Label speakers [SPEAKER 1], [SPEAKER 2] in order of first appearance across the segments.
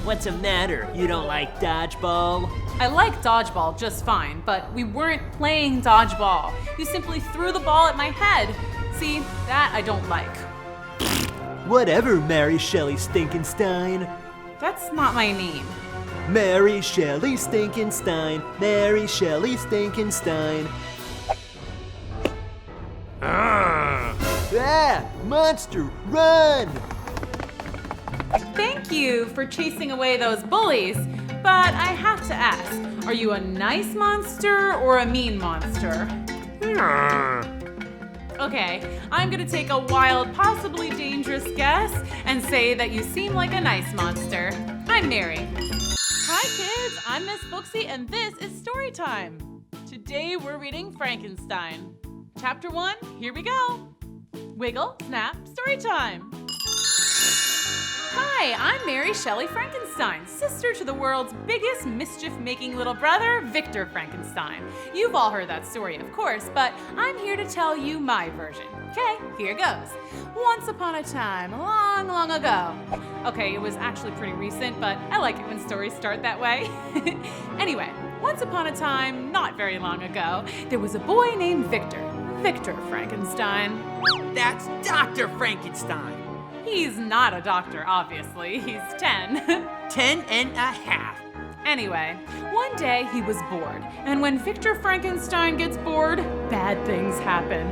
[SPEAKER 1] What's the matter? You don't like dodgeball?
[SPEAKER 2] I like dodgeball just fine, but we weren't playing dodgeball. You simply threw the ball at my head. See, that I don't like.
[SPEAKER 1] Whatever, Mary Shelley Stinkenstein.
[SPEAKER 2] That's not my name.
[SPEAKER 1] Mary Shelley Stinkenstein. Mary Shelley Stinkenstein. Ah! Monster, run!
[SPEAKER 2] Thank you for chasing away those bullies, but I have to ask, are you a nice monster or a mean monster? Okay, I'm gonna take a wild, possibly dangerous guess and say that you seem like a nice monster. I'm Mary. Hi kids, I'm Miss Booksy and this is Storytime. Today we're reading Frankenstein. Chapter 1, here we go. Wiggle, snap, Storytime. Hi, I'm Mary Shelley Frankenstein, sister to the world's biggest mischief-making little brother, Victor Frankenstein. You've all heard that story, of course, but I'm here to tell you my version. Okay, here goes. Once upon a time, long, long ago. Okay, it was actually pretty recent, but I like it when stories start that way. Anyway, once upon a time, not very long ago, there was a boy named Victor. Victor Frankenstein.
[SPEAKER 3] That's Dr. Frankenstein.
[SPEAKER 2] He's not a doctor, obviously. He's 10.
[SPEAKER 3] 10 and a half.
[SPEAKER 2] Anyway, one day he was bored, and when Victor Frankenstein gets bored, bad things happen.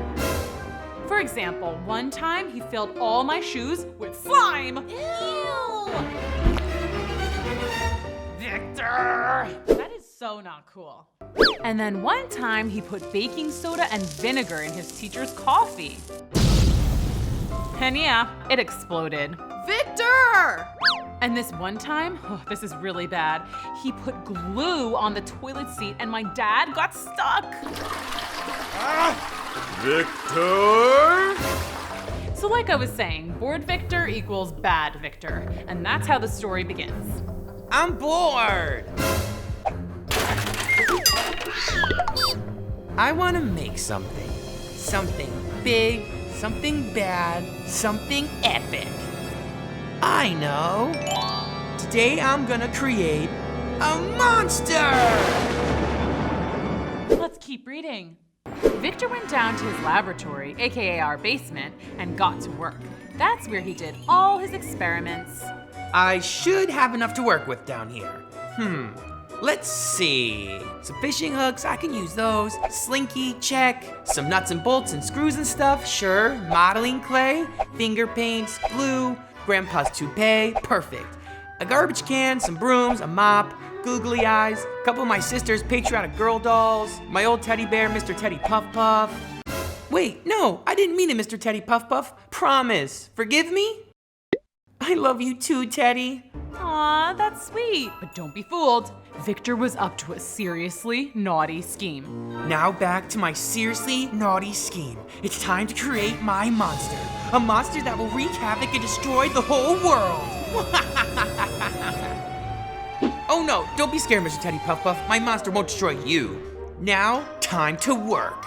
[SPEAKER 2] For example, one time he filled all my shoes with slime.
[SPEAKER 4] Ew!
[SPEAKER 2] Victor! That is so not cool. And then one time he put baking soda and vinegar in his teacher's coffee. And yeah, it exploded.
[SPEAKER 4] Victor!
[SPEAKER 2] And this one time, this is really bad, he put glue on the toilet seat and my dad got stuck.
[SPEAKER 5] Victor?
[SPEAKER 2] So like I was saying, bored Victor equals bad Victor. And that's how the story begins.
[SPEAKER 3] I'm bored. I want to make something. Something big, something bad, something epic. I know. Today I'm gonna create a monster!
[SPEAKER 2] Let's keep reading. Victor went down to his laboratory, aka our basement, and got to work. That's where he did all his experiments.
[SPEAKER 3] I should have enough to work with down here. Let's see. Some fishing hooks, I can use those. Slinky, check. Some nuts and bolts and screws and stuff, sure. Modeling clay, finger paints, glue, grandpa's toupee, perfect. A garbage can, some brooms, a mop, googly eyes, a couple of my sister's patriotic girl dolls, my old teddy bear, Mr. Teddy Puff Puff. Wait, no, I didn't mean it, Mr. Teddy Puff Puff. Promise. Forgive me? I love you too, Teddy.
[SPEAKER 2] Aw, that's sweet. But don't be fooled. Victor was up to a seriously naughty scheme.
[SPEAKER 3] Now back to my seriously naughty scheme. It's time to create my monster. A monster that will wreak havoc and destroy the whole world. Oh no, don't be scared, Mr. Teddy Puff Puff. My monster won't destroy you. Now, time to work.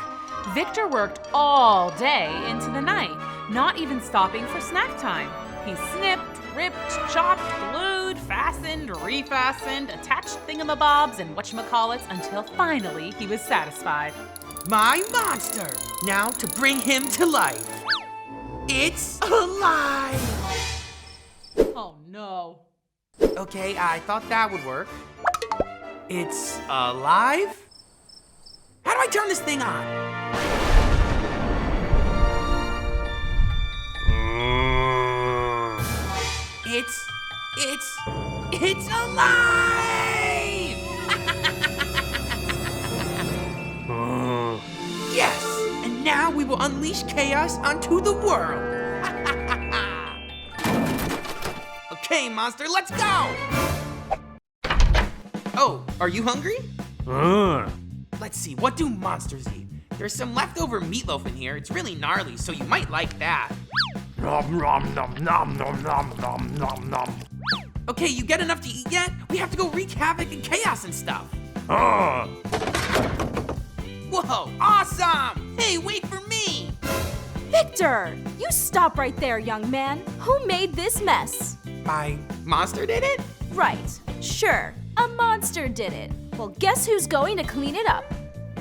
[SPEAKER 2] Victor worked all day into the night, not even stopping for snack time. He snipped, ripped, chopped, glued, fastened, refastened, attached thingamabobs and whatchamacallits until finally he was satisfied.
[SPEAKER 3] My monster! Now to bring him to life. It's alive!
[SPEAKER 2] Oh no.
[SPEAKER 3] Okay, I thought that would work. It's alive? How do I turn this thing on? It's alive! Yes, and now we will unleash chaos onto the world. Okay, monster, let's go! Oh, are you hungry? Let's see, what do monsters eat? There's some leftover meatloaf in here. It's really gnarly, so you might like that.
[SPEAKER 5] Nom nom nom nom nom nom nom nom nom.
[SPEAKER 3] Okay, you get enough to eat yet? We have to go wreak havoc and chaos and stuff. Whoa, awesome! Hey, wait for me!
[SPEAKER 4] Victor, you stop right there, young man. Who made this mess?
[SPEAKER 3] My monster did it?
[SPEAKER 4] Right. Sure. A monster did it. Well, guess who's going to clean it up?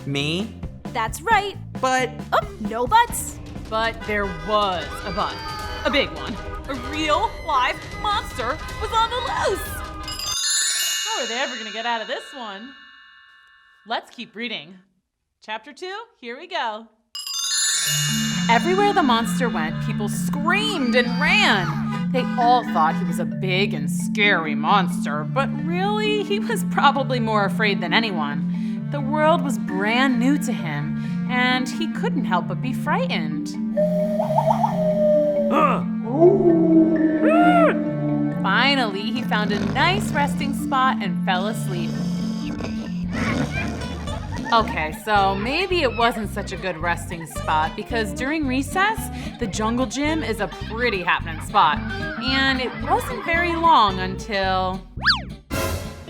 [SPEAKER 3] Me?
[SPEAKER 4] That's right.
[SPEAKER 3] But
[SPEAKER 4] Oh, no buts.
[SPEAKER 2] But there was a but. A big one. A real, live monster was on the loose. How are they ever gonna get out of this one? Let's keep reading. Chapter 2, here we go. Everywhere the monster went, people screamed and ran. They all thought he was a big and scary monster, but really, he was probably more afraid than anyone. The world was brand new to him, and he couldn't help but be frightened. Finally, he found a nice resting spot and fell asleep. Okay, so maybe it wasn't such a good resting spot because during recess, the jungle gym is a pretty happening spot. And it wasn't very long until...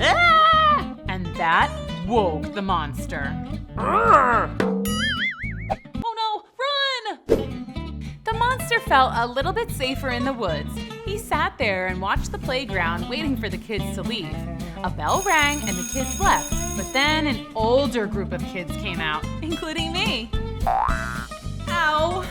[SPEAKER 2] Ah! And that woke the monster. Oh no, run! The monster felt a little bit safer in the woods. He sat there and watched the playground waiting for the kids to leave. A bell rang and the kids left, but then an older group of kids came out, including me. Ow!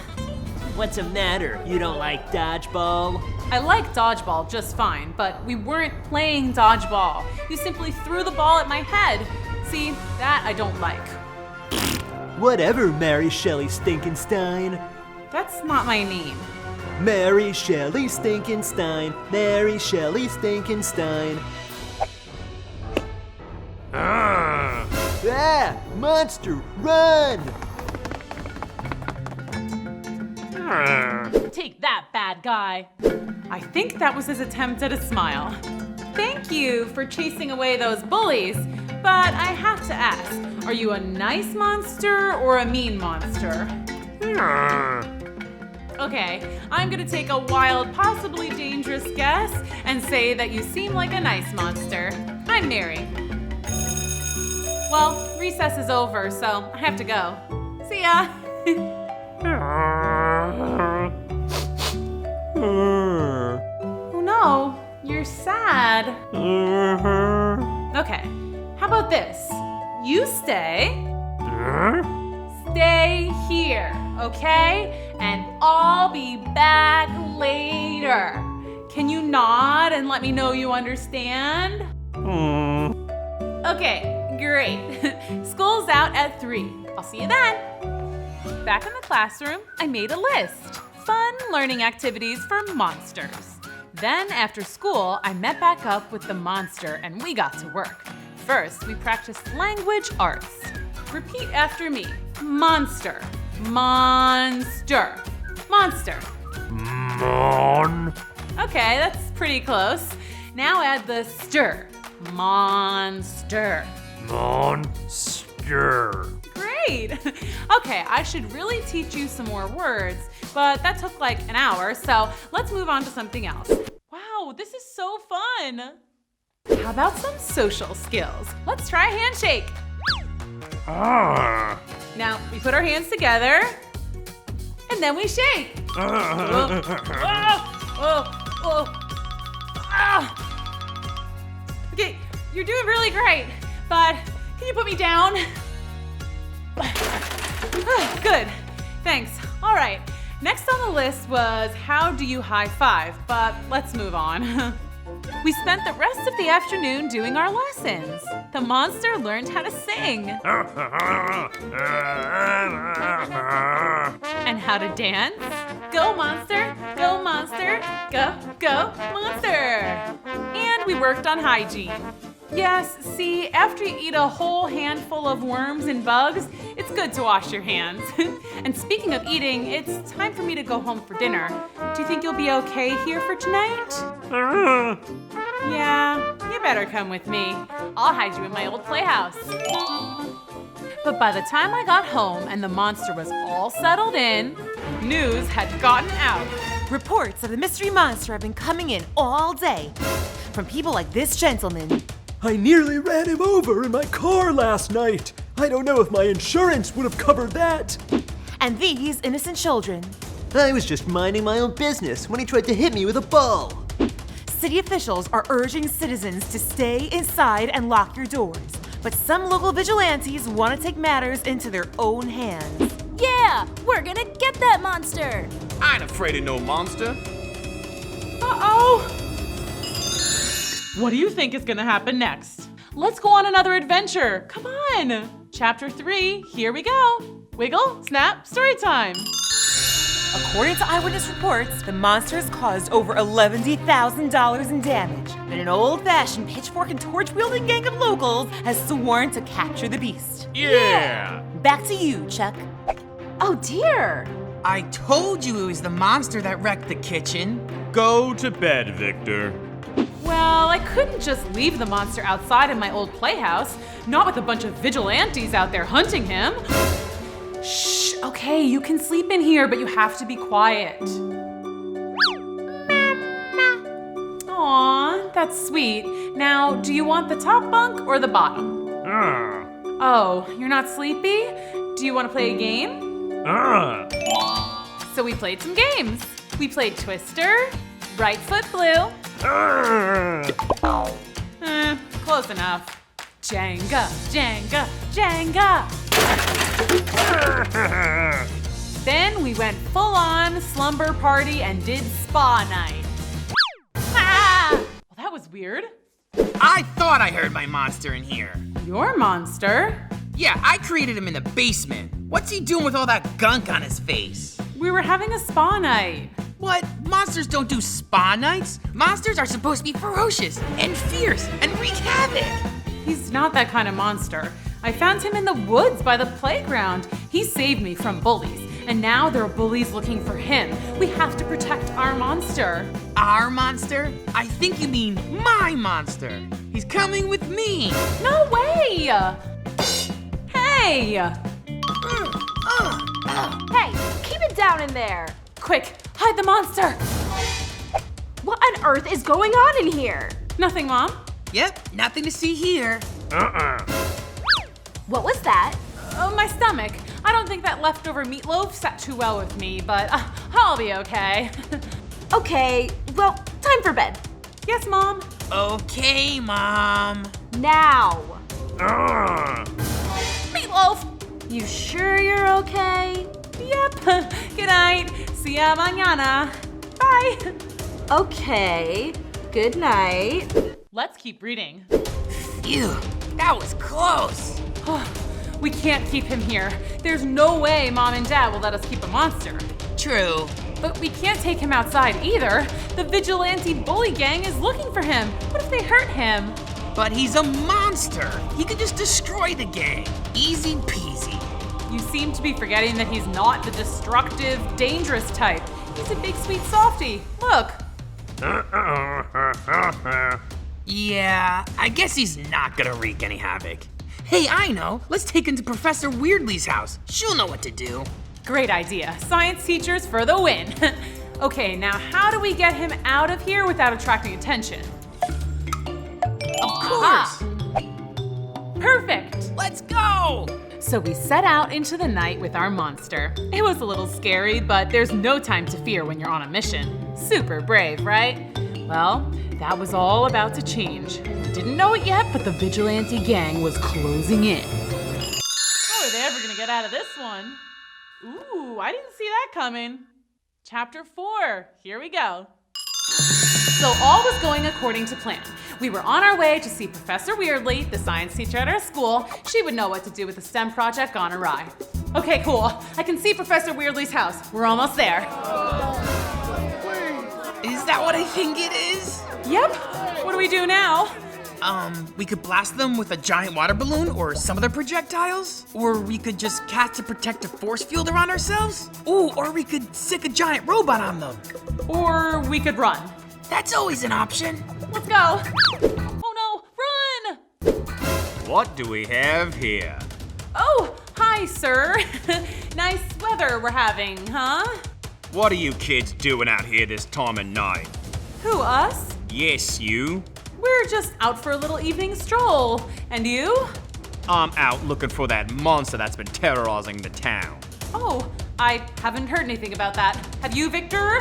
[SPEAKER 1] What's the matter? You don't like dodgeball?
[SPEAKER 2] I like dodgeball just fine, but we weren't playing dodgeball. You simply threw the ball at my head. See, that I don't like.
[SPEAKER 1] Whatever, Mary Shelley Stinkenstein.
[SPEAKER 2] That's not my name.
[SPEAKER 1] Mary Shelley Stinkenstein. Mary Shelley Stinkenstein. Ah! Monster, run!
[SPEAKER 2] Take that, bad guy. I think that was his attempt at a smile. Thank you for chasing away those bullies, but I have to ask, are you a nice monster or a mean monster? Okay, I'm gonna take a wild, possibly dangerous guess and say that you seem like a nice monster. I'm Mary. Well, recess is over, so I have to go. See ya! Oh no, you're sad. Okay, how about this? You stay. Stay here, okay? And I'll be back later. Can you nod and let me know you understand? Okay, great. School's out at 3. I'll see you then. Back in the classroom, I made a list. Fun learning activities for monsters. Then after school, I met back up with the monster and we got to work. First, we practiced language arts. Repeat after me. Monster, monster, monster.
[SPEAKER 5] Mon.
[SPEAKER 2] Okay, that's pretty close. Now add the stir. Monster.
[SPEAKER 5] Monster.
[SPEAKER 2] Great. Okay, I should really teach you some more words, but that took like an hour, so let's move on to something else. Wow, this is so fun. How about some social skills? Let's try a handshake.
[SPEAKER 5] Ah.
[SPEAKER 2] Now, we put our hands together, and then we shake. Oh, oh, oh. Ah. Okay, you're doing really great, but can you put me down? Good, thanks. All right, next on the list was how do you high five, but let's move on. We spent the rest of the afternoon doing our lessons. The monster learned how to sing. And how to dance. Go monster, go monster, go, go monster. And we worked on hygiene. Yes, see, after you eat a whole handful of worms and bugs, it's good to wash your hands. And speaking of eating, it's time for me to go home for dinner. Do you think you'll be okay here for tonight? Yeah, you better come with me. I'll hide you in my old playhouse. But by the time I got home and the monster was all settled in, news had gotten out.
[SPEAKER 6] Reports of the mystery monster have been coming in all day. From people like this gentleman.
[SPEAKER 1] I nearly ran him over in my car last night. I don't know if my insurance would have covered that.
[SPEAKER 6] And these innocent children.
[SPEAKER 1] I was just minding my own business when he tried to hit me with a ball.
[SPEAKER 6] city officials are urging citizens to stay inside and lock your doors. But some local vigilantes want to take matters into their own hands.
[SPEAKER 4] Yeah, we're gonna get that monster.
[SPEAKER 3] I ain't afraid of no monster.
[SPEAKER 2] Uh-oh. What do you think is gonna happen next? Let's go on another adventure. Come on. Chapter 3, here we go. Wiggle, snap, story time.
[SPEAKER 6] According to eyewitness reports, the monster has caused over $11,000 in damage. And an old-fashioned pitchfork and torch-wielding gang of locals has sworn to capture the beast.
[SPEAKER 5] Yeah!
[SPEAKER 6] Back to you, Chuck.
[SPEAKER 4] Oh dear.
[SPEAKER 3] I told you it was the monster that wrecked the kitchen.
[SPEAKER 5] Go to bed, Victor.
[SPEAKER 2] Well, I couldn't just leave the monster outside in my old playhouse, not with a bunch of vigilantes out there hunting him. Shh, okay, you can sleep in here, but you have to be quiet. Aw, that's sweet. Now, do you want the top bunk or the bottom? Oh, you're not sleepy? Do you want to play a game? So we played some games. We played Twister, Right Foot Blue. Close enough. Jenga, Jenga, Jenga. Then we went full on slumber party and did spa night. Well, that was weird.
[SPEAKER 3] I thought I heard my monster in here.
[SPEAKER 2] Your monster?
[SPEAKER 3] Yeah, I created him in the basement. What's he doing with all that gunk on his face?
[SPEAKER 2] We were having a spa night.
[SPEAKER 3] What? Monsters don't do spa nights. Monsters are supposed to be ferocious and fierce and wreak havoc.
[SPEAKER 2] He's not that kind of monster. I found him in the woods by the playground. He saved me from bullies, and now there are bullies looking for him. We have to protect our monster.
[SPEAKER 3] Our monster? I think you mean my monster. He's coming with me.
[SPEAKER 2] No way! Hey!
[SPEAKER 4] Hey, keep it down in there.
[SPEAKER 2] Quick, hide the monster!
[SPEAKER 4] What on earth is going on in here?
[SPEAKER 2] Nothing, Mom.
[SPEAKER 3] Yep, nothing to see here.
[SPEAKER 4] What was that?
[SPEAKER 2] Oh, my stomach. I don't think that leftover meatloaf sat too well with me, but I'll be okay.
[SPEAKER 4] Okay, well, time for bed.
[SPEAKER 2] Yes, Mom.
[SPEAKER 3] Okay, Mom.
[SPEAKER 4] Now.
[SPEAKER 2] Meatloaf!
[SPEAKER 4] You sure you're okay?
[SPEAKER 2] Yep. Good night. See ya mañana. Bye.
[SPEAKER 4] Okay, good night.
[SPEAKER 2] Let's keep reading.
[SPEAKER 3] Phew, that was close.
[SPEAKER 2] We can't keep him here. There's no way Mom and Dad will let us keep a monster.
[SPEAKER 3] True.
[SPEAKER 2] But we can't take him outside either. The vigilante bully gang is looking for him. What if they hurt him?
[SPEAKER 3] But he's a monster. He could just destroy the gang. Easy peasy.
[SPEAKER 2] You seem to be forgetting that he's not the destructive, dangerous type. He's a big, sweet softie. Look.
[SPEAKER 3] Yeah, I guess he's not gonna wreak any havoc. Hey, I know. Let's take him to Professor Weirdly's house. She'll know what to do.
[SPEAKER 2] Great idea. Science teachers for the win. Okay, now how do we get him out of here without attracting attention?
[SPEAKER 3] Of course.
[SPEAKER 2] Perfect.
[SPEAKER 3] Let's go.
[SPEAKER 2] So we set out into the night with our monster. It was a little scary, but there's no time to fear when you're on a mission. Super brave, right? Well, that was all about to change. We didn't know it yet, but the vigilante gang was closing in. How are they ever gonna get out of this one? Ooh, I didn't see that coming. Chapter 4, here we go. So all was going according to plan. We were on our way to see Professor Weirdly, the science teacher at our school. She would know what to do with the STEM project gone awry. Okay, cool. I can see Professor Weirdly's house. We're almost there.
[SPEAKER 3] Is that what I think it is?
[SPEAKER 2] Yep. What do we do now?
[SPEAKER 3] We could blast them with a giant water balloon or some other projectiles. Or we could just cast a protective force field around ourselves. Ooh, or we could sick a giant robot on them.
[SPEAKER 2] Or we could run.
[SPEAKER 3] That's always an option.
[SPEAKER 2] Let's go. Oh no, run!
[SPEAKER 5] What do we have here?
[SPEAKER 2] Oh, hi, sir. Nice weather we're having, huh?
[SPEAKER 5] What are you kids doing out here this time of night?
[SPEAKER 2] Who, us?
[SPEAKER 5] Yes, you.
[SPEAKER 2] We're just out for a little evening stroll. And you?
[SPEAKER 5] I'm out looking for that monster that's been terrorizing the town.
[SPEAKER 2] Oh, I haven't heard anything about that. Have you, Victor?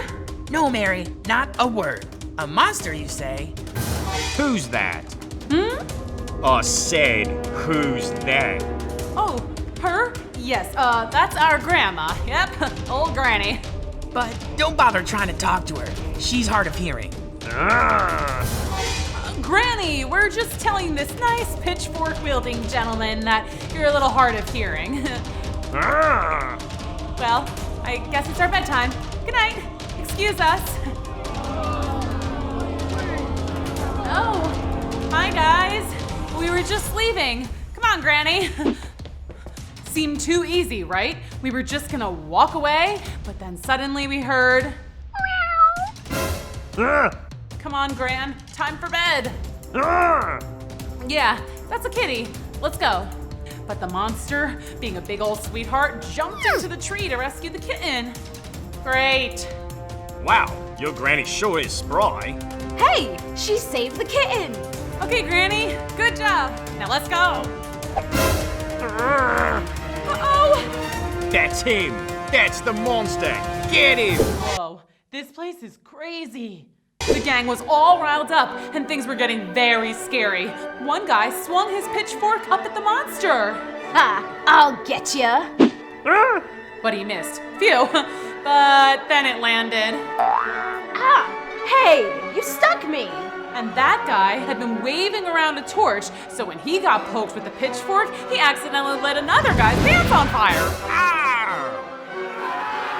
[SPEAKER 3] No, Mary, not a word. A monster, you say?
[SPEAKER 7] Who's that? I said, who's that?
[SPEAKER 2] Oh, her? Yes, that's our grandma. Yep, old granny.
[SPEAKER 3] But don't bother trying to talk to her. She's hard of hearing.
[SPEAKER 2] Granny, we're just telling this nice pitchfork-wielding gentleman that you're a little hard of hearing. Well, I guess it's our bedtime. Good night. Excuse us. Oh, hi guys. We were just leaving. Come on, Granny. Seemed too easy, right? We were just gonna walk away, but then suddenly we heard... Come on, Gran. Time for bed. Yeah, that's a kitty. Let's go. But the monster, being a big old sweetheart, jumped into the tree to rescue the kitten. Great.
[SPEAKER 7] Wow, your granny sure is spry.
[SPEAKER 4] Hey, she saved the kitten.
[SPEAKER 2] Okay, Granny, good job. Now let's go. Uh-oh.
[SPEAKER 7] That's him. That's the monster. Get him.
[SPEAKER 2] Whoa, this place is crazy. The gang was all riled up and things were getting very scary. One guy swung his pitchfork up at the monster.
[SPEAKER 4] Ha, I'll get ya.
[SPEAKER 2] But he missed. Phew. But then it landed.
[SPEAKER 4] Ah, hey, you stuck me.
[SPEAKER 2] And that guy had been waving around a torch, so when he got poked with the pitchfork, he accidentally lit another guy's pants on fire.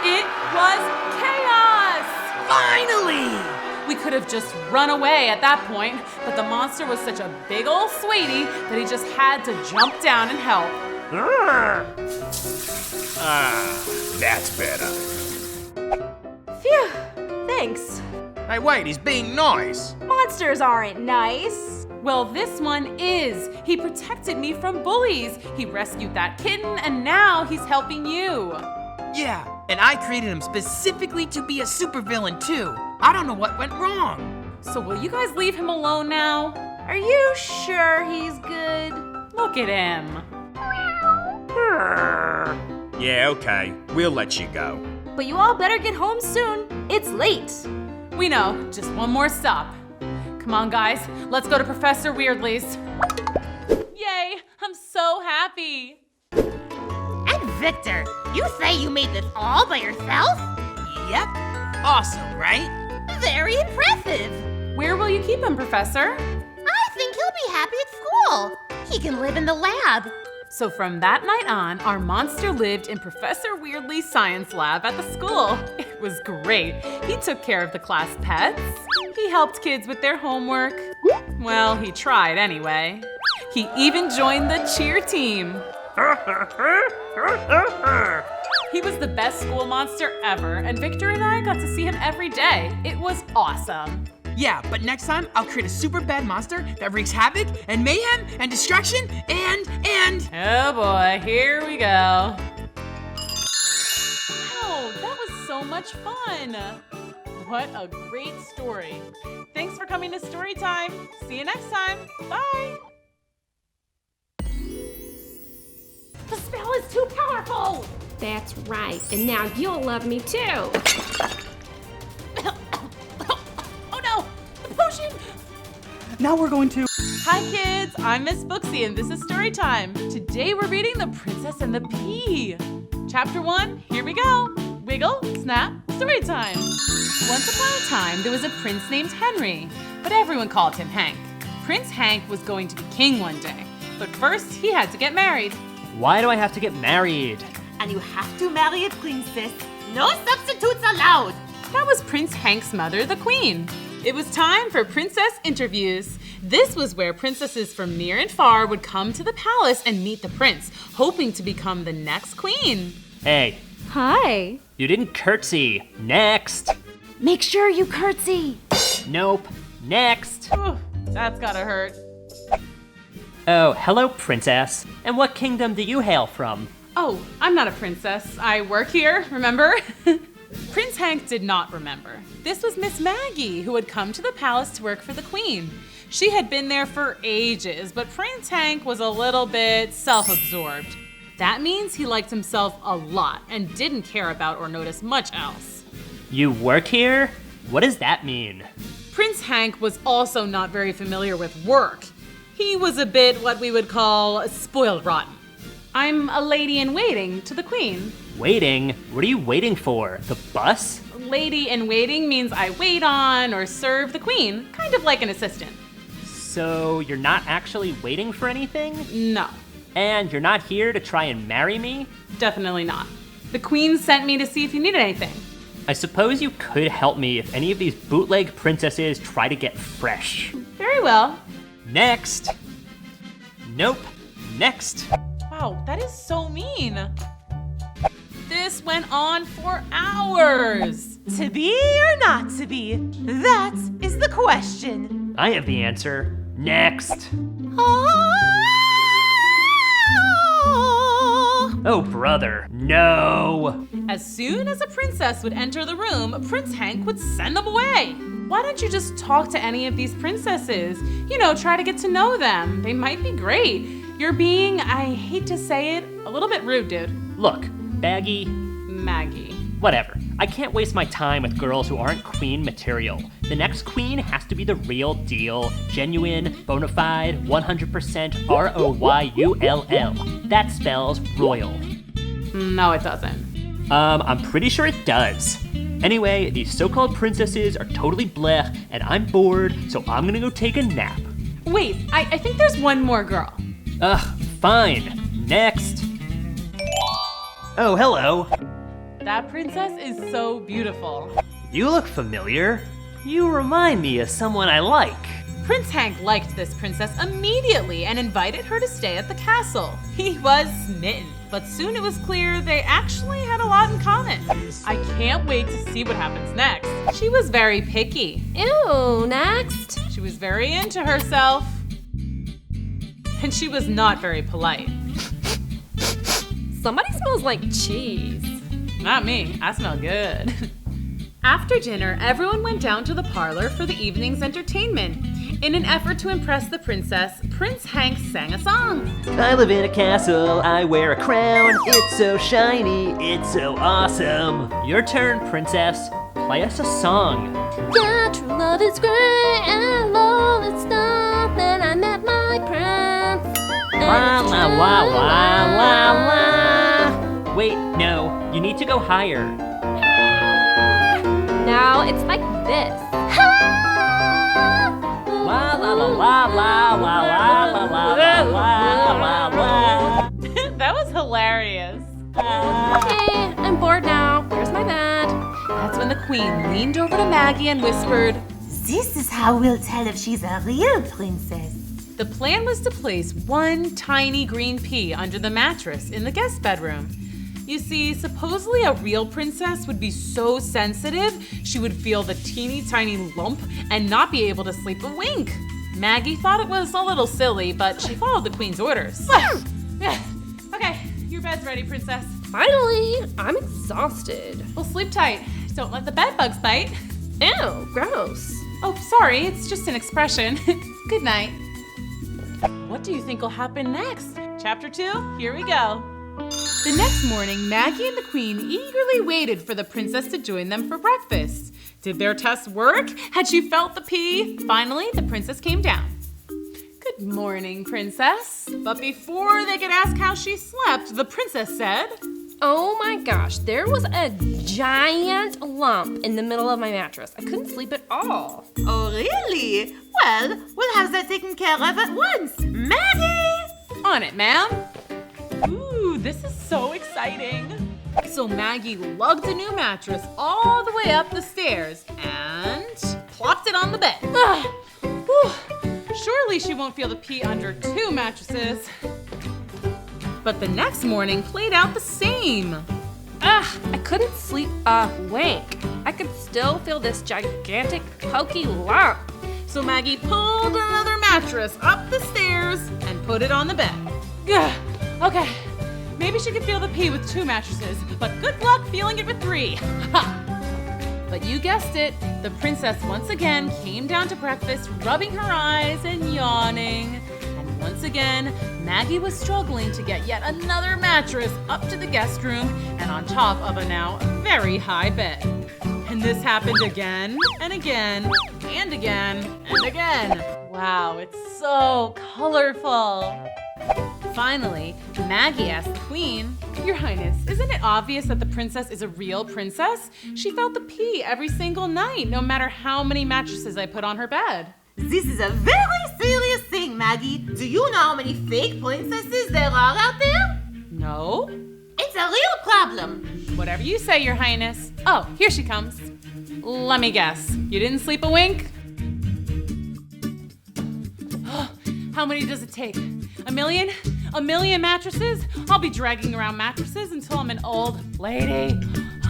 [SPEAKER 2] It was chaos!
[SPEAKER 3] Finally!
[SPEAKER 2] We could have just run away at that point, but the monster was such a big old sweetie that he just had to jump down and help.
[SPEAKER 7] That's better.
[SPEAKER 4] Phew, thanks.
[SPEAKER 7] Hey, wait, he's being nice.
[SPEAKER 4] Monsters aren't nice.
[SPEAKER 2] Well, this one is. He protected me from bullies. He rescued that kitten, and now he's helping you.
[SPEAKER 3] Yeah, and I created him specifically to be a supervillain too. I don't know what went wrong.
[SPEAKER 2] So will you guys leave him alone now?
[SPEAKER 4] Are you sure he's good?
[SPEAKER 2] Look at him.
[SPEAKER 7] Yeah, okay. We'll let you go.
[SPEAKER 4] But you all better get home soon. It's late.
[SPEAKER 2] We know, just one more stop. Come on, guys, let's go to Professor Weirdly's. Yay, I'm so happy.
[SPEAKER 8] And Victor, you say you made this all by yourself?
[SPEAKER 3] Yep. Awesome, right?
[SPEAKER 8] Very impressive.
[SPEAKER 2] Where will you keep him, Professor?
[SPEAKER 8] I think he'll be happy at school. He can live in the lab.
[SPEAKER 2] So from that night on, our monster lived in Professor Weirdly's science lab at the school. It was great. He took care of the class pets. He helped kids with their homework. Well, he tried anyway. He even joined the cheer team. He was the best school monster ever, and Victor and I got to see him every day. It was awesome.
[SPEAKER 3] Yeah, but next time I'll create a super bad monster that wreaks havoc and mayhem and destruction and...
[SPEAKER 2] Oh boy, here we go. Wow, that was so much fun. What a great story. Thanks for coming to Storytime. See you next time. Bye. The spell is too powerful.
[SPEAKER 9] That's right, and now you'll love me too.
[SPEAKER 2] Oh no, the potion.
[SPEAKER 10] Now we're going to...
[SPEAKER 2] Hi kids, I'm Miss Booksy and this is Storytime. Today we're reading The Princess and the Pea. Chapter 1, here we go. Wiggle, snap, Storytime. Once upon a time, there was a prince named Henry, but everyone called him Hank. Prince Hank was going to be king one day, but first he had to get married.
[SPEAKER 10] Why do I have to get married?
[SPEAKER 6] And you have to marry a princess. No substitutes allowed.
[SPEAKER 2] That was Prince Hank's mother, the queen. It was time for princess interviews. This was where princesses from near and far would come to the palace and meet the prince, hoping to become the next queen.
[SPEAKER 10] Hey,
[SPEAKER 9] Hi.
[SPEAKER 10] you didn't curtsy. Next.
[SPEAKER 4] Make sure you curtsy.
[SPEAKER 10] Nope. Next.
[SPEAKER 2] Whew, that's gotta hurt.
[SPEAKER 10] Oh, hello, princess. And what kingdom do you hail from?
[SPEAKER 2] Oh, I'm not a princess. I work here, remember? Prince Hank did not remember. This was Miss Maggie, who had come to the palace to work for the queen. She had been there for ages, but Prince Hank was a little bit self-absorbed. That means he liked himself a lot and didn't care about or notice much else.
[SPEAKER 10] You work here? What does that mean?
[SPEAKER 2] Prince Hank was also not very familiar with work. He was a bit what we would call spoiled rotten. I'm a lady-in-waiting to the queen.
[SPEAKER 10] Waiting? What are you waiting for? The bus?
[SPEAKER 2] Lady-in-waiting means I wait on or serve the queen, kind of like an assistant.
[SPEAKER 10] So you're not actually waiting for anything?
[SPEAKER 2] No,
[SPEAKER 10] And you're not here to try and marry me?
[SPEAKER 2] definitely not. The queen sent me to see if you needed anything.
[SPEAKER 10] I suppose you could help me if any of these bootleg princesses try to get fresh.
[SPEAKER 2] Very well.
[SPEAKER 10] Next. Nope. Next.
[SPEAKER 2] Wow, that is so mean. This went on for hours.
[SPEAKER 6] To be or not to be? That is the question.
[SPEAKER 10] I have the answer. Next. Oh, brother. No.
[SPEAKER 2] As soon as a princess would enter the room, Prince Hank would send them away. Why don't you just talk to any of these princesses? You know, try to get to know them. They might be great. You're being, I hate to say it, a little bit rude, dude.
[SPEAKER 10] Look, Baggy.
[SPEAKER 2] Maggie.
[SPEAKER 10] Whatever. I can't waste my time with girls who aren't queen material. The next queen has to be the real deal. Genuine, bona fide, 100% ROYULL. That spells royal.
[SPEAKER 2] No, it doesn't.
[SPEAKER 10] I'm pretty sure it does. Anyway, these so-called princesses are totally blech, and I'm bored, so I'm gonna go take a nap.
[SPEAKER 2] Wait, I think there's one more girl.
[SPEAKER 10] Ugh, fine. Next. Oh, hello.
[SPEAKER 2] That princess is so beautiful.
[SPEAKER 10] You look familiar. You remind me of someone I like.
[SPEAKER 2] Prince Hank liked this princess immediately and invited her to stay at the castle. He was smitten, but soon it was clear they actually had a lot in common. I can't wait to see what happens next. She was very picky.
[SPEAKER 9] Ew, next.
[SPEAKER 2] She was very into herself. And she was not very polite.
[SPEAKER 9] Somebody smells like cheese.
[SPEAKER 2] Not me, I smell good. After dinner, everyone went down to the parlor for the evening's entertainment. In an effort to impress the princess, Prince Hank sang a song.
[SPEAKER 10] I live in a castle, I wear a crown. It's so shiny, it's so awesome. Your turn, princess. Play us a song.
[SPEAKER 9] Yeah, true love is great and love is not. Then I met my prince.
[SPEAKER 10] La la la la la la. Wait, no, you need to go higher.
[SPEAKER 9] Now it's like this.
[SPEAKER 10] La la la la la la la la la la la la.
[SPEAKER 2] That was hilarious.
[SPEAKER 9] Okay, I'm bored now. Where's my bed?
[SPEAKER 2] That's when the queen leaned over to Maggie and whispered,
[SPEAKER 8] This is how we'll tell if she's a real princess.
[SPEAKER 2] the plan was to place one tiny green pea under the mattress in the guest bedroom. You see, supposedly a real princess would be so sensitive, she would feel the teeny tiny lump and not be able to sleep a wink. Maggie thought it was a little silly, but she followed the queen's orders. Okay, your bed's ready, princess.
[SPEAKER 9] Finally, I'm exhausted.
[SPEAKER 2] Well, sleep tight. Don't let the bed bugs bite.
[SPEAKER 9] Ew, gross.
[SPEAKER 2] Oh, sorry, it's just an expression. Good night. What do you think will happen next? Chapter 2, here we go. The next morning, Maggie and the queen eagerly waited for the princess to join them for breakfast. Did their test work? Had she felt the pea? Finally, the princess came down. Good morning, princess. But before they could ask how she slept, the princess said,
[SPEAKER 9] Oh my gosh, there was a giant lump in the middle of my mattress. I couldn't sleep at all.
[SPEAKER 8] Oh, really? Well, we'll have that taken care of at once. Maggie!
[SPEAKER 2] On it, ma'am. Ooh, this is so exciting. So Maggie lugged a new mattress all the way up the stairs and plopped it on the bed. Surely she won't feel the pee under 2 mattresses. But the next morning played out the same.
[SPEAKER 9] I couldn't sleep a wink. I could still feel this gigantic pokey lump.
[SPEAKER 2] So Maggie pulled another mattress up the stairs and put it on the bed. Okay, maybe she could feel the pee with 2 mattresses, but good luck feeling it with 3. But you guessed it, the princess once again came down to breakfast, rubbing her eyes and yawning. And once again, Maggie was struggling to get yet another mattress up to the guest room and on top of a now very high bed. And this happened again and again and again, and again. Wow, it's so colorful. Finally, Maggie asked the queen, "Your Highness, isn't it obvious that the princess is a real princess? She felt the pee every single night, no matter how many mattresses I put on her bed."
[SPEAKER 8] This is a very serious thing, Maggie. Do you know how many fake princesses there are out there?
[SPEAKER 2] No.
[SPEAKER 8] It's a real problem.
[SPEAKER 2] Whatever you say, Your Highness. Oh, here she comes. Let me guess. You didn't sleep a wink? How many does it take? A million? A million mattresses? I'll be dragging around mattresses until I'm an old lady.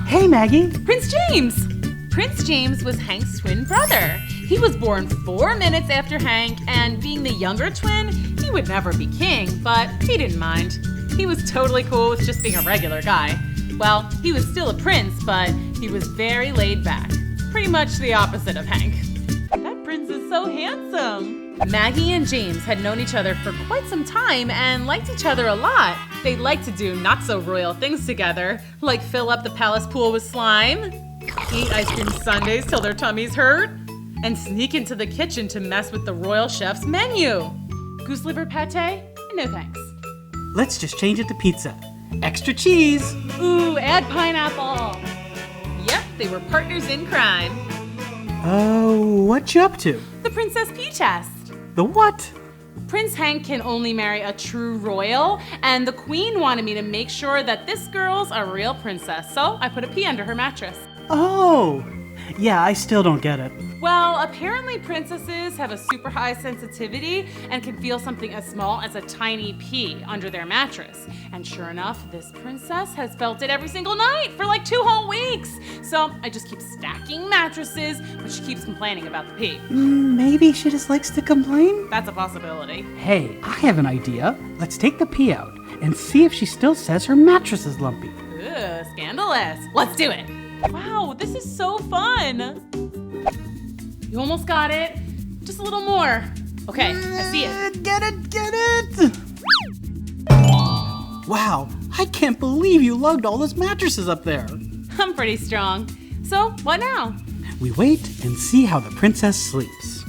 [SPEAKER 11] Hey, Maggie.
[SPEAKER 2] Prince James! Prince James was Hank's twin brother. He was born 4 minutes after Hank, and being the younger twin, he would never be king, but he didn't mind. He was totally cool with just being a regular guy. Well, he was still a prince, but he was very laid back. Pretty much the opposite of Hank. That prince is so handsome. Maggie and James had known each other for quite some time and liked each other a lot. They liked to do not-so-royal things together, like fill up the palace pool with slime, eat ice cream sundaes till their tummies hurt, and sneak into the kitchen to mess with the royal chef's menu. Goose liver pate? No thanks.
[SPEAKER 11] Let's just change it to pizza. Extra cheese.
[SPEAKER 2] Ooh, add pineapple. Yep, they were partners in crime.
[SPEAKER 11] Oh, what you up to?
[SPEAKER 2] The Princess Pea test.
[SPEAKER 11] The what?
[SPEAKER 2] Prince Hank can only marry a true royal, and the queen wanted me to make sure that this girl's a real princess, so I put a pea under her mattress.
[SPEAKER 11] Oh, yeah, I still don't get it.
[SPEAKER 2] Well, apparently princesses have a super high sensitivity and can feel something as small as a tiny pea under their mattress. And sure enough, this princess has felt it every single night for like 2 whole weeks. So I just keep stacking mattresses, but she keeps complaining about the pea.
[SPEAKER 11] Maybe she just likes to complain?
[SPEAKER 2] That's a possibility.
[SPEAKER 11] Hey, I have an idea. Let's take the pea out and see if she still says her mattress is lumpy.
[SPEAKER 2] Ooh, scandalous. Let's do it. Wow, this is so fun. You almost got it. Just a little more. Okay, I see it.
[SPEAKER 11] Get it! Wow, I can't believe you lugged all those mattresses up there.
[SPEAKER 2] I'm pretty strong. So, what now?
[SPEAKER 11] We wait and see how the princess sleeps.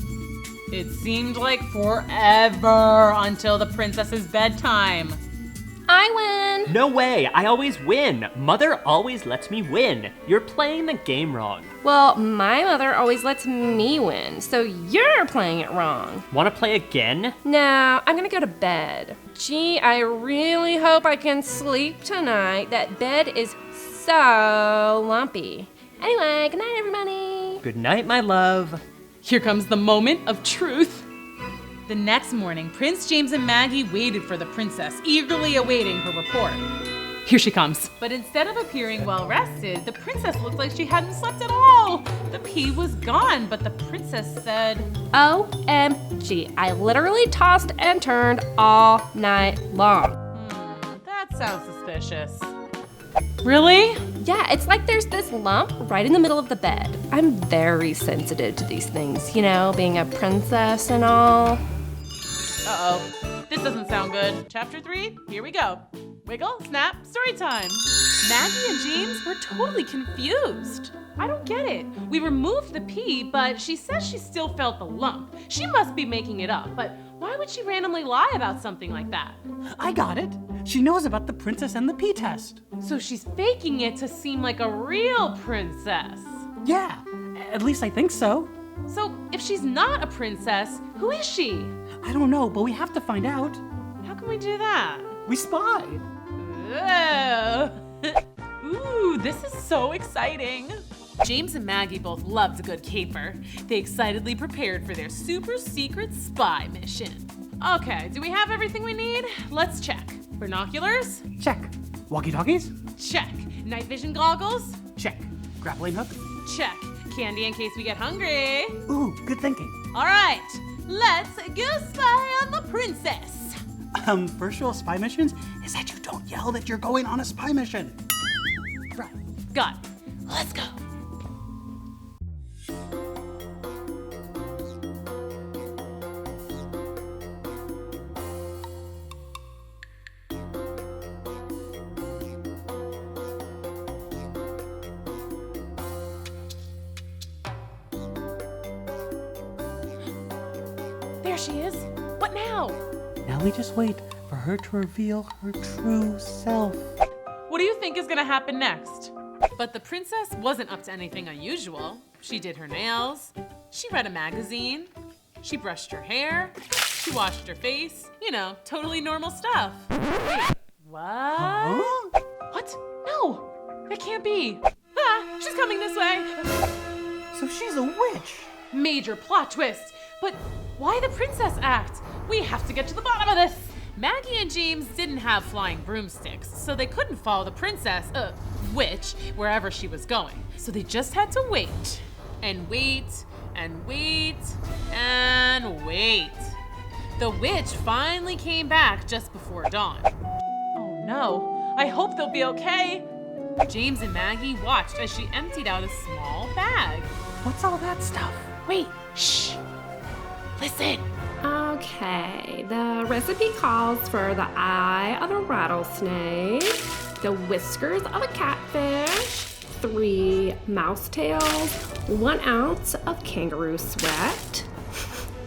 [SPEAKER 2] It seemed like forever until the princess's bedtime.
[SPEAKER 9] I win!
[SPEAKER 10] No way, I always win. Mother always lets me win. You're playing the game wrong.
[SPEAKER 9] Well, my mother always lets me win, so you're playing it wrong.
[SPEAKER 10] Wanna play again?
[SPEAKER 9] No, I'm gonna go to bed. Gee, I really hope I can sleep tonight. That bed is so lumpy. Anyway, good night, everybody.
[SPEAKER 10] Good night, my love.
[SPEAKER 2] Here comes the moment of truth. The next morning, Prince James and Maggie waited for the princess, eagerly awaiting her report. Here she comes. But instead of appearing well rested, the princess looked like she hadn't slept at all. The pea was gone, but the princess said,
[SPEAKER 9] OMG, I literally tossed and turned all night long.
[SPEAKER 2] That sounds suspicious. Really?
[SPEAKER 9] Yeah, it's like there's this lump right in the middle of the bed. I'm very sensitive to these things, you know, being a princess and all.
[SPEAKER 2] Uh-oh, this doesn't sound good. Chapter 3, here we go. Wiggle, snap, story time. Maggie and James were totally confused. I don't get it. We removed the pea, but she says she still felt the lump. She must be making it up, but why would she randomly lie about something like that?
[SPEAKER 11] I got it. She knows about the princess and the pea test.
[SPEAKER 2] So she's faking it to seem like a real princess.
[SPEAKER 11] Yeah, at least I think so.
[SPEAKER 2] So if she's not a princess, who is she?
[SPEAKER 11] I don't know, but we have to find out.
[SPEAKER 2] How can we do that?
[SPEAKER 11] We spy.
[SPEAKER 2] Ooh, this is so exciting. James and Maggie both loved a good caper. They excitedly prepared for their super secret spy mission. Okay, do we have everything we need? Let's check. Binoculars?
[SPEAKER 11] Check. Walkie-talkies?
[SPEAKER 2] Check. Night vision goggles?
[SPEAKER 11] Check. Grappling hook?
[SPEAKER 2] Check. Candy in case we get hungry.
[SPEAKER 11] Ooh, good thinking.
[SPEAKER 2] All right, let's go spy on the princess.
[SPEAKER 11] First rule of spy missions is that you don't yell that you're going on a spy mission.
[SPEAKER 2] Right. Got it. Let's go. There she is. What now?
[SPEAKER 11] Now we just wait for her to reveal her true self.
[SPEAKER 2] What do you think is gonna happen next? But the princess wasn't up to anything unusual. She did her nails, she read a magazine, she brushed her hair, she washed her face. You know, totally normal stuff. Wait, what?
[SPEAKER 11] Huh?
[SPEAKER 2] What? No, that can't be. Ah, she's coming this way.
[SPEAKER 11] So she's a witch.
[SPEAKER 2] Major plot twist. But why the princess act? We have to get to the bottom of this. Maggie and James didn't have flying broomsticks, so they couldn't follow the princess, witch, wherever she was going. So they just had to wait, and wait, and wait, and wait. The witch finally came back just before dawn. Oh no, I hope they'll be okay. James and Maggie watched as she emptied out a small bag.
[SPEAKER 11] What's all that stuff?
[SPEAKER 2] Wait, shh, listen.
[SPEAKER 9] Okay, the recipe calls for the eye of a rattlesnake, the whiskers of a catfish, 3 mouse tails, 1 ounce of kangaroo sweat.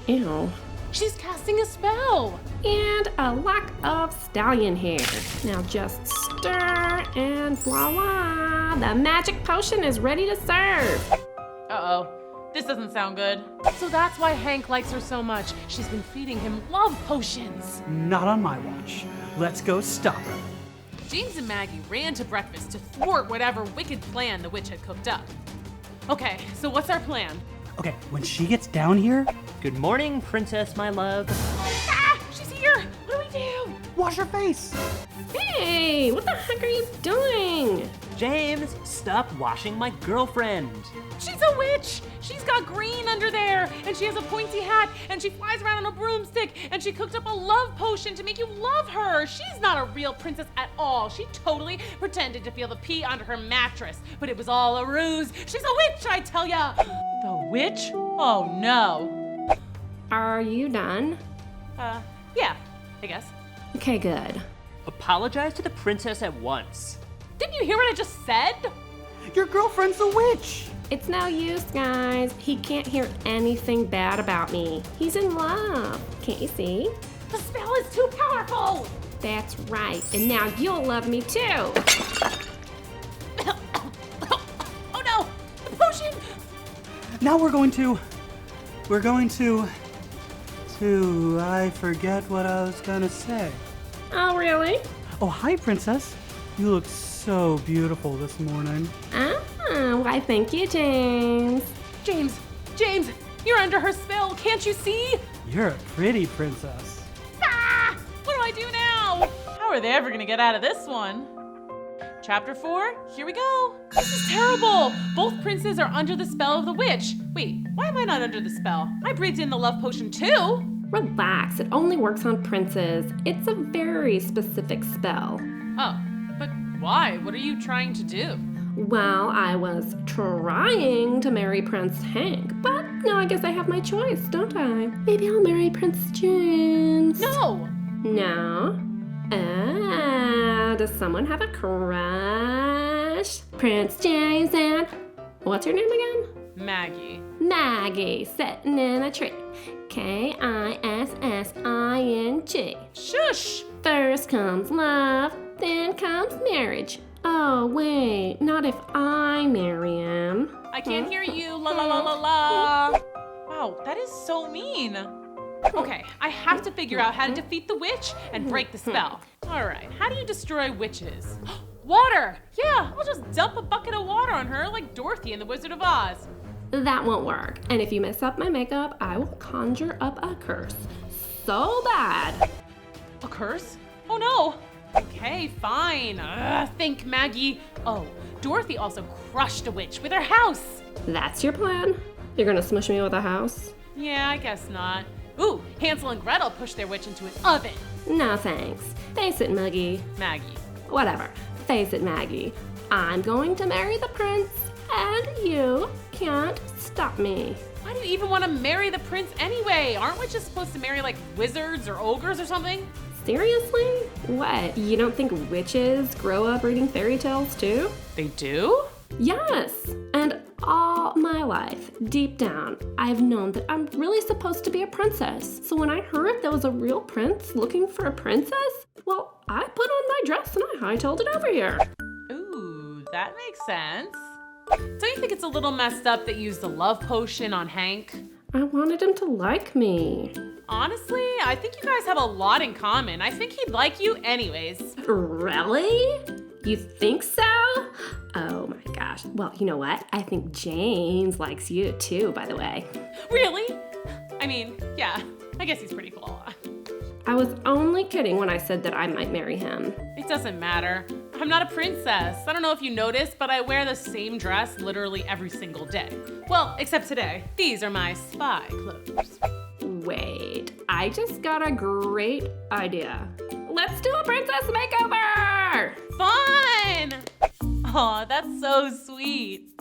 [SPEAKER 9] Ew.
[SPEAKER 2] She's casting a spell.
[SPEAKER 9] And a lock of stallion hair. Now just stir and voila, the magic potion is ready to serve.
[SPEAKER 2] Uh-oh. This doesn't sound good. So that's why Hank likes her so much. She's been feeding him love potions.
[SPEAKER 11] Not on my watch. Let's go stop her.
[SPEAKER 2] James and Maggie ran to breakfast to thwart whatever wicked plan the witch had cooked up. Okay, so what's our plan?
[SPEAKER 11] Okay, when she gets down here,
[SPEAKER 10] Good morning, princess, my love.
[SPEAKER 2] Ah! She's here! What do we do?
[SPEAKER 11] wash her face.
[SPEAKER 9] Hey, what the heck are you doing?
[SPEAKER 10] James, stop washing my girlfriend.
[SPEAKER 2] She's a witch! She's got green under there, and she has a pointy hat, and she flies around on a broomstick, and she cooked up a love potion to make you love her. She's not a real princess at all. She totally pretended to feel the pee under her mattress, but it was all a ruse. She's a witch, I tell ya! The witch? Oh no.
[SPEAKER 9] Are you done?
[SPEAKER 2] Yeah, I guess.
[SPEAKER 9] Okay, good.
[SPEAKER 10] Apologize to the princess at once.
[SPEAKER 2] Didn't you hear what I just said?
[SPEAKER 11] Your girlfriend's a witch.
[SPEAKER 9] It's no use, guys. He can't hear anything bad about me. He's in love. Can't you see?
[SPEAKER 2] The spell is too powerful!
[SPEAKER 9] That's right. And now you'll love me too.
[SPEAKER 2] Oh no! The potion!
[SPEAKER 11] Now we're going to, I forget what I was gonna say.
[SPEAKER 9] Oh, really?
[SPEAKER 11] Oh, hi, princess. You look so beautiful this morning.
[SPEAKER 9] Why, thank you, James.
[SPEAKER 2] James, you're under her spell, can't you see?
[SPEAKER 11] You're a pretty princess.
[SPEAKER 2] Ah! What do I do now? How are they ever gonna get out of this one? Chapter 4, here we go. This is terrible. Both princes are under the spell of the witch. Wait, why am I not under the spell? I breathed in the love potion too.
[SPEAKER 9] Relax, it only works on princes. It's a very specific spell.
[SPEAKER 2] Oh, but why? What are you trying to do?
[SPEAKER 9] Well, I was trying to marry Prince Hank, but now I guess I have my choice, don't I? Maybe I'll marry Prince James.
[SPEAKER 2] No!
[SPEAKER 9] No? Does someone have a crush? Prince James and... What's her name again?
[SPEAKER 2] Maggie.
[SPEAKER 9] Maggie, sitting in a tree. Kissing.
[SPEAKER 2] Shush!
[SPEAKER 9] First comes love, then comes marriage. Oh, wait, not if I marry him.
[SPEAKER 2] I can't hear you, la la la la la. Wow, that is so mean. Okay, I have to figure out how to defeat the witch and break the spell. All right, how do you destroy witches? Water! Yeah, I'll just dump a bucket of water on her like Dorothy in The Wizard of Oz.
[SPEAKER 9] That won't work. And if you mess up my makeup, I will conjure up a curse. So bad.
[SPEAKER 2] A curse? Oh no! Okay, fine. Think, Maggie. Oh, Dorothy also crushed a witch with her house.
[SPEAKER 9] That's your plan? You're gonna smush me with a house?
[SPEAKER 2] Yeah, I guess not. Ooh, Hansel and Gretel pushed their witch into an oven.
[SPEAKER 9] No thanks. Face it, Maggie. Whatever. Face it, Maggie. I'm going to marry the prince, and you can't stop me.
[SPEAKER 2] Why do you even want to marry the prince anyway? Aren't witches supposed to marry like wizards or ogres or something?
[SPEAKER 9] Seriously? What? You don't think witches grow up reading fairy tales too?
[SPEAKER 2] They do?
[SPEAKER 9] Yes, and all my life, deep down, I've known that I'm really supposed to be a princess. So when I heard there was a real prince looking for a princess, well, I put on my dress and I hightailed it over here.
[SPEAKER 2] Ooh, that makes sense. Don't you think it's a little messed up that you used the love potion on Hank?
[SPEAKER 9] I wanted him to like me.
[SPEAKER 2] Honestly, I think you guys have a lot in common. I think he'd like you anyways.
[SPEAKER 9] Really? You think so? Oh my gosh. Well, you know what? I think James likes you too, by the way.
[SPEAKER 2] Really? I mean, yeah, I guess he's pretty cool.
[SPEAKER 9] I was only kidding when I said that I might marry him.
[SPEAKER 2] It doesn't matter. I'm not a princess. I don't know if you noticed, but I wear the same dress literally every single day. Well, except today. These are my spy clothes.
[SPEAKER 9] Wait, I just got a great idea. Let's do a princess makeover!
[SPEAKER 2] Fun! Aw, that's so sweet.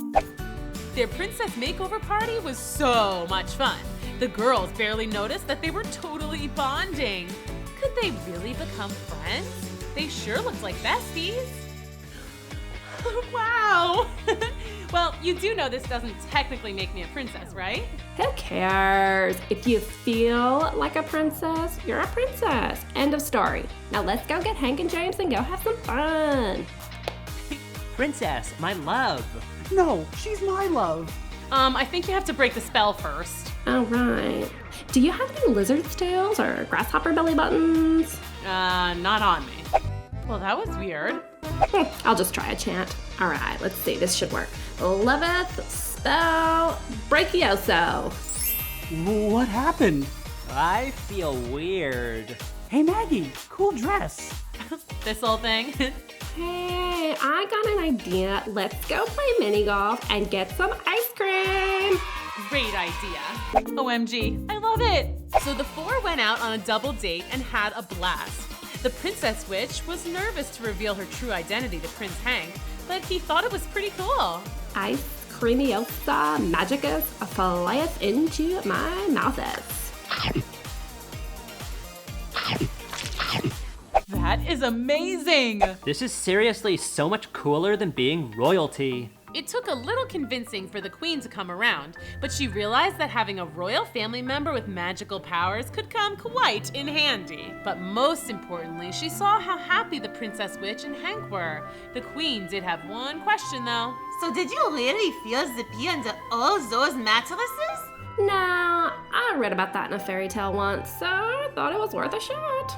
[SPEAKER 2] Their princess makeover party was so much fun. The girls barely noticed that they were totally bonding. Could they really become friends? They sure looked like besties. Wow! Well, you do know this doesn't technically make me a princess, right?
[SPEAKER 9] Who cares? If you feel like a princess, you're a princess. End of story. Now let's go get Hank and James and go have some fun.
[SPEAKER 10] Princess, my love.
[SPEAKER 11] No, she's my love.
[SPEAKER 2] I think you have to break the spell first.
[SPEAKER 9] All right. Do you have any lizard's tails or grasshopper belly buttons?
[SPEAKER 2] Not on me. Well, that was weird.
[SPEAKER 9] I'll just try a chant. All right, let's see. This should work. Loveth spell Brachioso.
[SPEAKER 11] What happened?
[SPEAKER 10] I feel weird.
[SPEAKER 11] Hey, Maggie, cool dress.
[SPEAKER 2] This whole thing?
[SPEAKER 9] Hey, I got an idea. Let's go play mini golf and get some ice cream.
[SPEAKER 2] Great idea. OMG, I love it. So the four went out on a double date and had a blast. The Princess Witch was nervous to reveal her true identity to Prince Hank, but he thought it was pretty cool.
[SPEAKER 9] Ice creamiosa magicus flyeth into my mouthus.
[SPEAKER 2] That is amazing!
[SPEAKER 10] This is seriously so much cooler than being royalty.
[SPEAKER 2] It took a little convincing for the queen to come around, but she realized that having a royal family member with magical powers could come quite in handy. But most importantly, she saw how happy the Princess Witch and Hank were. The queen did have one question though.
[SPEAKER 8] So did you really feel zippy under all those mattresses?
[SPEAKER 9] Nah, I read about that in a fairy tale once, so I thought it was worth a shot.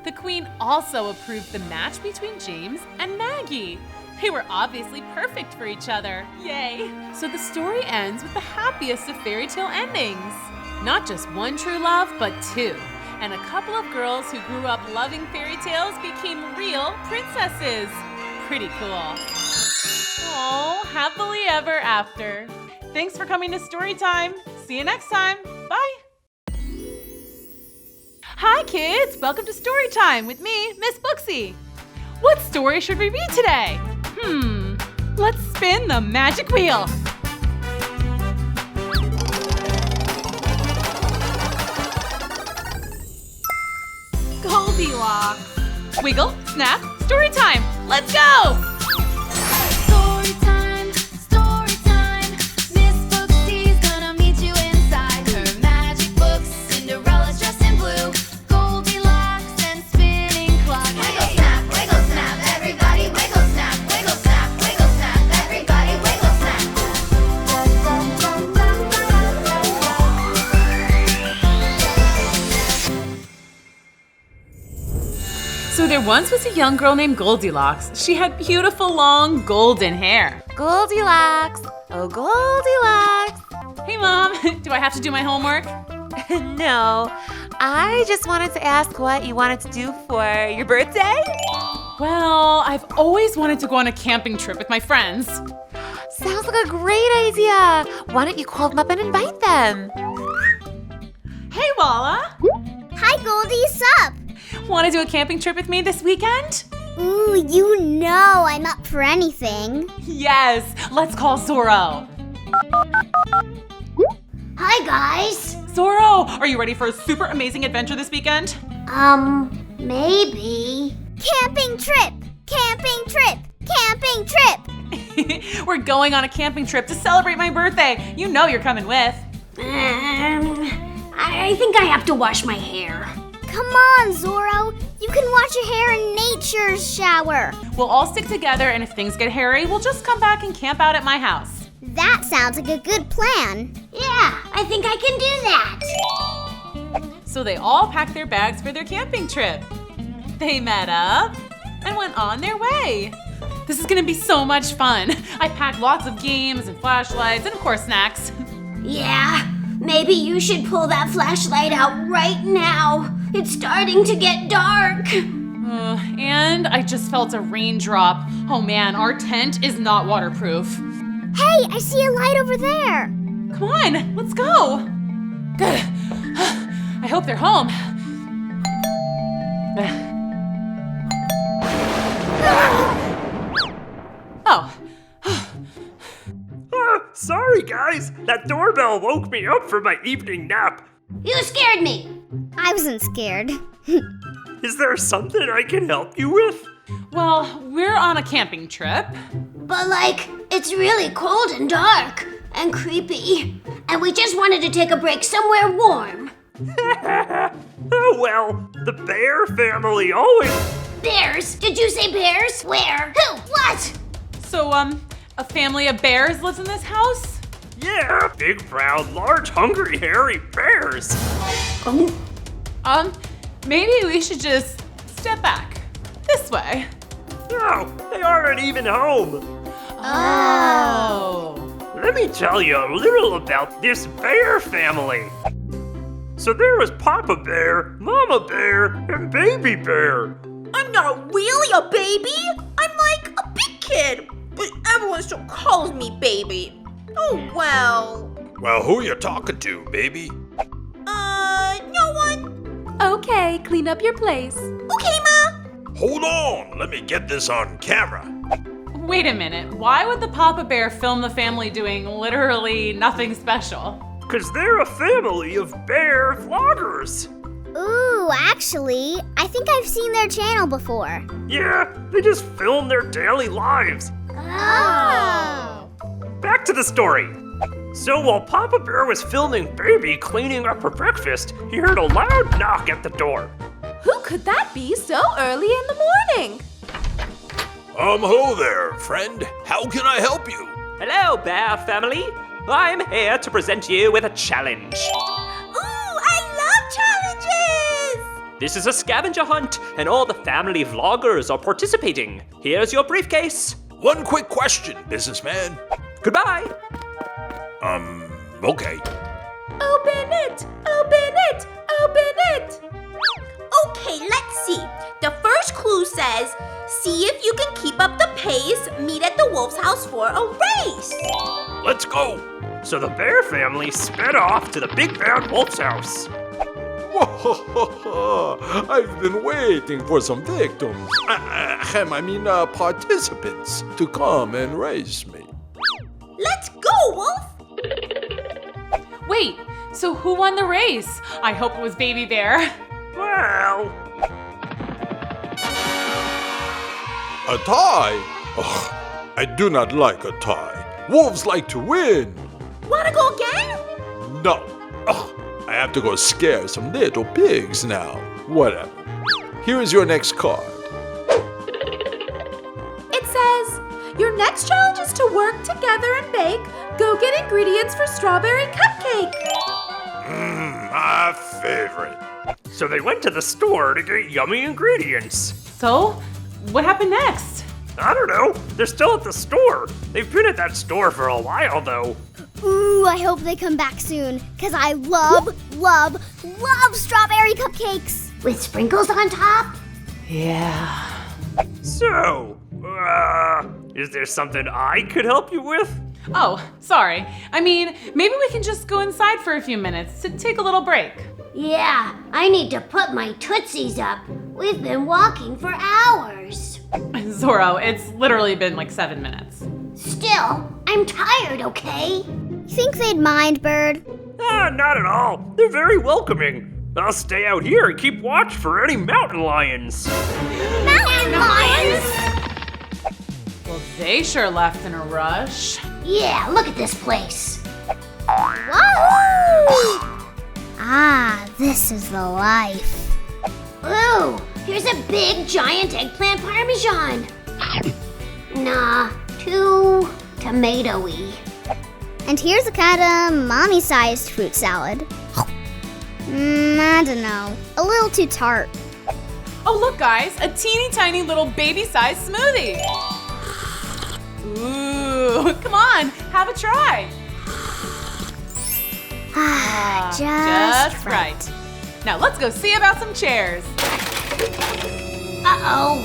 [SPEAKER 2] The queen also approved the match between James and Maggie. They were obviously perfect for each other. Yay! So the story ends with the happiest of fairy tale endings. Not just one true love, but two. And a couple of girls who grew up loving fairy tales became real princesses. Pretty cool. Oh, happily ever after. Thanks for coming to Storytime. See you next time. Bye. Hi kids, welcome to Storytime with me, Miss Booksy. What story should we read today? Let's spin the magic wheel. Goldilocks. Wiggle, snap, story time. Let's go!
[SPEAKER 4] Story time, Miss Booksy's gonna meet you inside her magic books. Cinderella's dressed in blue, Goldilocks and spinning clock. Wiggle snap, everybody wiggle snap, everybody wiggle snap.
[SPEAKER 2] So there once was a young girl named Goldilocks. She had beautiful long golden hair.
[SPEAKER 6] Goldilocks! Oh, Goldilocks!
[SPEAKER 2] Hey Mom, do I have to do my homework?
[SPEAKER 6] No, I just wanted to ask what you wanted to do for your birthday?
[SPEAKER 2] Well, I've always wanted to go on a camping trip with my friends.
[SPEAKER 6] Sounds like a great idea. Why don't you call them up and invite them?
[SPEAKER 2] Hey Walla!
[SPEAKER 12] Hi Goldie, sup?
[SPEAKER 2] Want to do a camping trip with me this weekend?
[SPEAKER 12] Ooh, you know I'm up for anything.
[SPEAKER 2] Yes, let's call Zorro.
[SPEAKER 12] Hi guys.
[SPEAKER 2] Zorro, are you ready for a super amazing adventure this weekend?
[SPEAKER 12] Maybe. Camping trip! Camping trip! Camping trip!
[SPEAKER 2] We're going on a camping trip to celebrate my birthday. You know you're coming with.
[SPEAKER 12] I think I have to wash my hair. Come on, Zorro. You can wash your hair in nature's shower.
[SPEAKER 2] We'll all stick together, and if things get hairy, we'll just come back and camp out at my house.
[SPEAKER 12] That sounds like a good plan. Yeah, I think I can do that.
[SPEAKER 2] So they all packed their bags for their camping trip. They met up and went on their way. This is gonna be so much fun. I packed lots of games and flashlights and of course snacks.
[SPEAKER 12] Yeah, maybe you should pull that flashlight out right now. It's starting to get dark.
[SPEAKER 2] And I just felt a raindrop. Oh man, our tent is not waterproof.
[SPEAKER 12] Hey, I see a light over there.
[SPEAKER 2] Come on, let's go. Good. I hope they're home. Oh.
[SPEAKER 7] Sorry, guys. That doorbell woke me up from my evening nap.
[SPEAKER 12] You scared me. I wasn't scared.
[SPEAKER 7] Is there something I can help you with?
[SPEAKER 2] Well, we're on a camping trip.
[SPEAKER 12] But it's really cold and dark and creepy. And we just wanted to take a break somewhere warm.
[SPEAKER 7] Oh well, the bear family always...
[SPEAKER 12] Bears? Did you say bears? Where? Who? What?
[SPEAKER 2] So, a family of bears lives in this house?
[SPEAKER 7] Yeah, big, proud, large, hungry, hairy bears.
[SPEAKER 2] Maybe we should just step back. This way.
[SPEAKER 7] No, they aren't even home.
[SPEAKER 2] Oh.
[SPEAKER 7] Let me tell you a little about this bear family. So there was Papa Bear, Mama Bear, and Baby Bear.
[SPEAKER 8] I'm not really a baby. I'm like a big kid, but everyone still calls me baby. Oh, well.
[SPEAKER 5] Well, who you talking to, baby?
[SPEAKER 8] No one.
[SPEAKER 13] Okay, clean up your place.
[SPEAKER 8] Okay, Ma.
[SPEAKER 5] Hold on, let me get this on camera.
[SPEAKER 2] Wait a minute. Why would the Papa Bear film the family doing literally nothing special?
[SPEAKER 7] 'Cause they're a family of bear vloggers.
[SPEAKER 12] Ooh, actually, I think I've seen their channel before.
[SPEAKER 7] Yeah, they just film their daily lives.
[SPEAKER 12] Oh.
[SPEAKER 7] Back to the story. So while Papa Bear was filming Baby cleaning up her breakfast, he heard a loud knock at the door.
[SPEAKER 13] Who could that be so early in the morning?
[SPEAKER 5] Hello there, friend. How can I help you?
[SPEAKER 14] Hello, Bear family. I'm here to present you with a challenge.
[SPEAKER 8] Ooh, I love challenges!
[SPEAKER 14] This is a scavenger hunt, and all the family vloggers are participating. Here's your briefcase.
[SPEAKER 5] One quick question, businessman.
[SPEAKER 14] Goodbye.
[SPEAKER 5] Okay.
[SPEAKER 13] Open it! Open it! Open it!
[SPEAKER 8] Okay, let's see. The first clue says, see if you can keep up the pace, meet at the wolf's house for a race.
[SPEAKER 5] Let's go.
[SPEAKER 7] So the bear family sped off to the big bad wolf's house.
[SPEAKER 5] I've been waiting for some victims. Participants to come and race me.
[SPEAKER 8] Let's go, Wolf!
[SPEAKER 2] Wait, so who won the race? I hope it was Baby Bear.
[SPEAKER 7] Well...
[SPEAKER 5] A tie? Ugh, I do not like a tie. Wolves like to win.
[SPEAKER 8] Wanna go again?
[SPEAKER 5] No. Ugh, I have to go scare some little pigs now. Whatever. Here is your next card.
[SPEAKER 13] It says, your next challenge is to work together and bake. Go get ingredients for strawberry cupcake.
[SPEAKER 5] My favorite.
[SPEAKER 7] So they went to the store to get yummy ingredients.
[SPEAKER 2] So, what happened next?
[SPEAKER 7] I don't know. They're still at the store. They've been at that store for a while, though.
[SPEAKER 12] Ooh, I hope they come back soon, because I love strawberry cupcakes. With sprinkles on top?
[SPEAKER 2] Yeah.
[SPEAKER 7] So, is there something I could help you with?
[SPEAKER 2] Oh, sorry. I mean, maybe we can just go inside for a few minutes to take a little break.
[SPEAKER 12] Yeah, I need to put my tootsies up. We've been walking for hours.
[SPEAKER 2] Zorro, it's literally been like 7 minutes.
[SPEAKER 12] Still, I'm tired, okay? You think they'd mind, Bird?
[SPEAKER 7] Not at all. They're very welcoming. I'll stay out here and keep watch for any mountain lions.
[SPEAKER 12] Mountain lions?
[SPEAKER 2] Well, they sure left in a rush.
[SPEAKER 12] Yeah, look at this place.
[SPEAKER 4] Wahoo! Ah, this is the life.
[SPEAKER 12] Ooh, here's a big giant eggplant parmesan. Nah, too tomatoey.
[SPEAKER 4] And here's a kind of mommy-sized fruit salad. I don't know. A little too tart.
[SPEAKER 2] Oh, look, guys, a teeny tiny little baby-sized smoothie. Ooh, come on, have a try.
[SPEAKER 4] Just
[SPEAKER 2] right. Now let's go see about some chairs.
[SPEAKER 12] Uh-oh.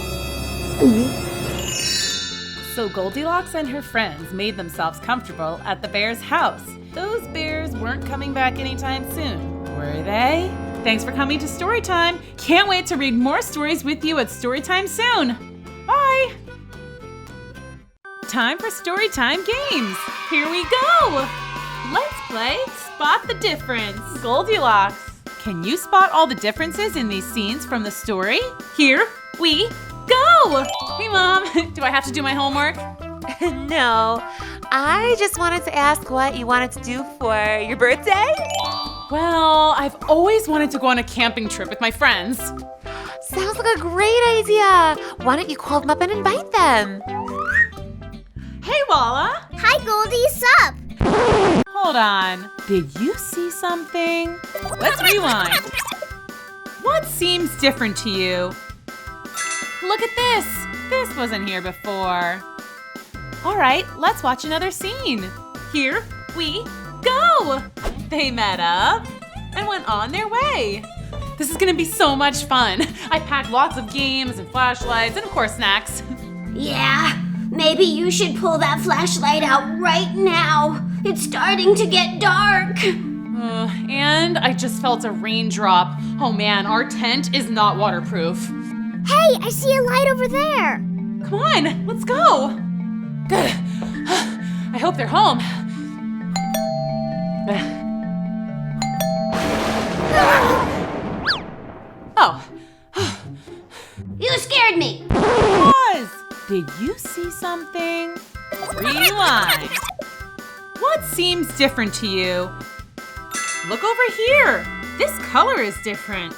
[SPEAKER 2] So Goldilocks and her friends made themselves comfortable at the bear's house. Those bears weren't coming back anytime soon, were they? Thanks for coming to Storytime. Can't wait to read more stories with you at Storytime soon. Bye! Time for Storytime games. Here we go! Let's play Spot the Difference. Goldilocks, can you spot all the differences in these scenes from the story? Here we go! Hey, Mom, do I have to do my homework?
[SPEAKER 6] No, I just wanted to ask what you wanted to do for your birthday.
[SPEAKER 2] Well, I've always wanted to go on a camping trip with my friends.
[SPEAKER 6] Sounds like a great idea. Why don't you call them up and invite them?
[SPEAKER 2] Hey, Walla.
[SPEAKER 4] Hi, Goldie, sup?
[SPEAKER 2] Hold on. Did you see something? Let's rewind. What seems different to you? Look at this. This wasn't here before. All right, let's watch another scene. Here we go. They met up and went on their way. This is gonna be so much fun. I packed lots of games and flashlights and of course snacks.
[SPEAKER 12] Yeah, maybe you should pull that flashlight out right now. It's starting to get dark.
[SPEAKER 2] And I just felt a raindrop. Oh man, our tent is not waterproof.
[SPEAKER 4] Hey, I see a light over there.
[SPEAKER 2] Come on, let's go. Good. I hope they're home. Oh.
[SPEAKER 12] You scared me.
[SPEAKER 2] Pause. Did you see something? Rewind. What seems different to you? Look over here. This color is different.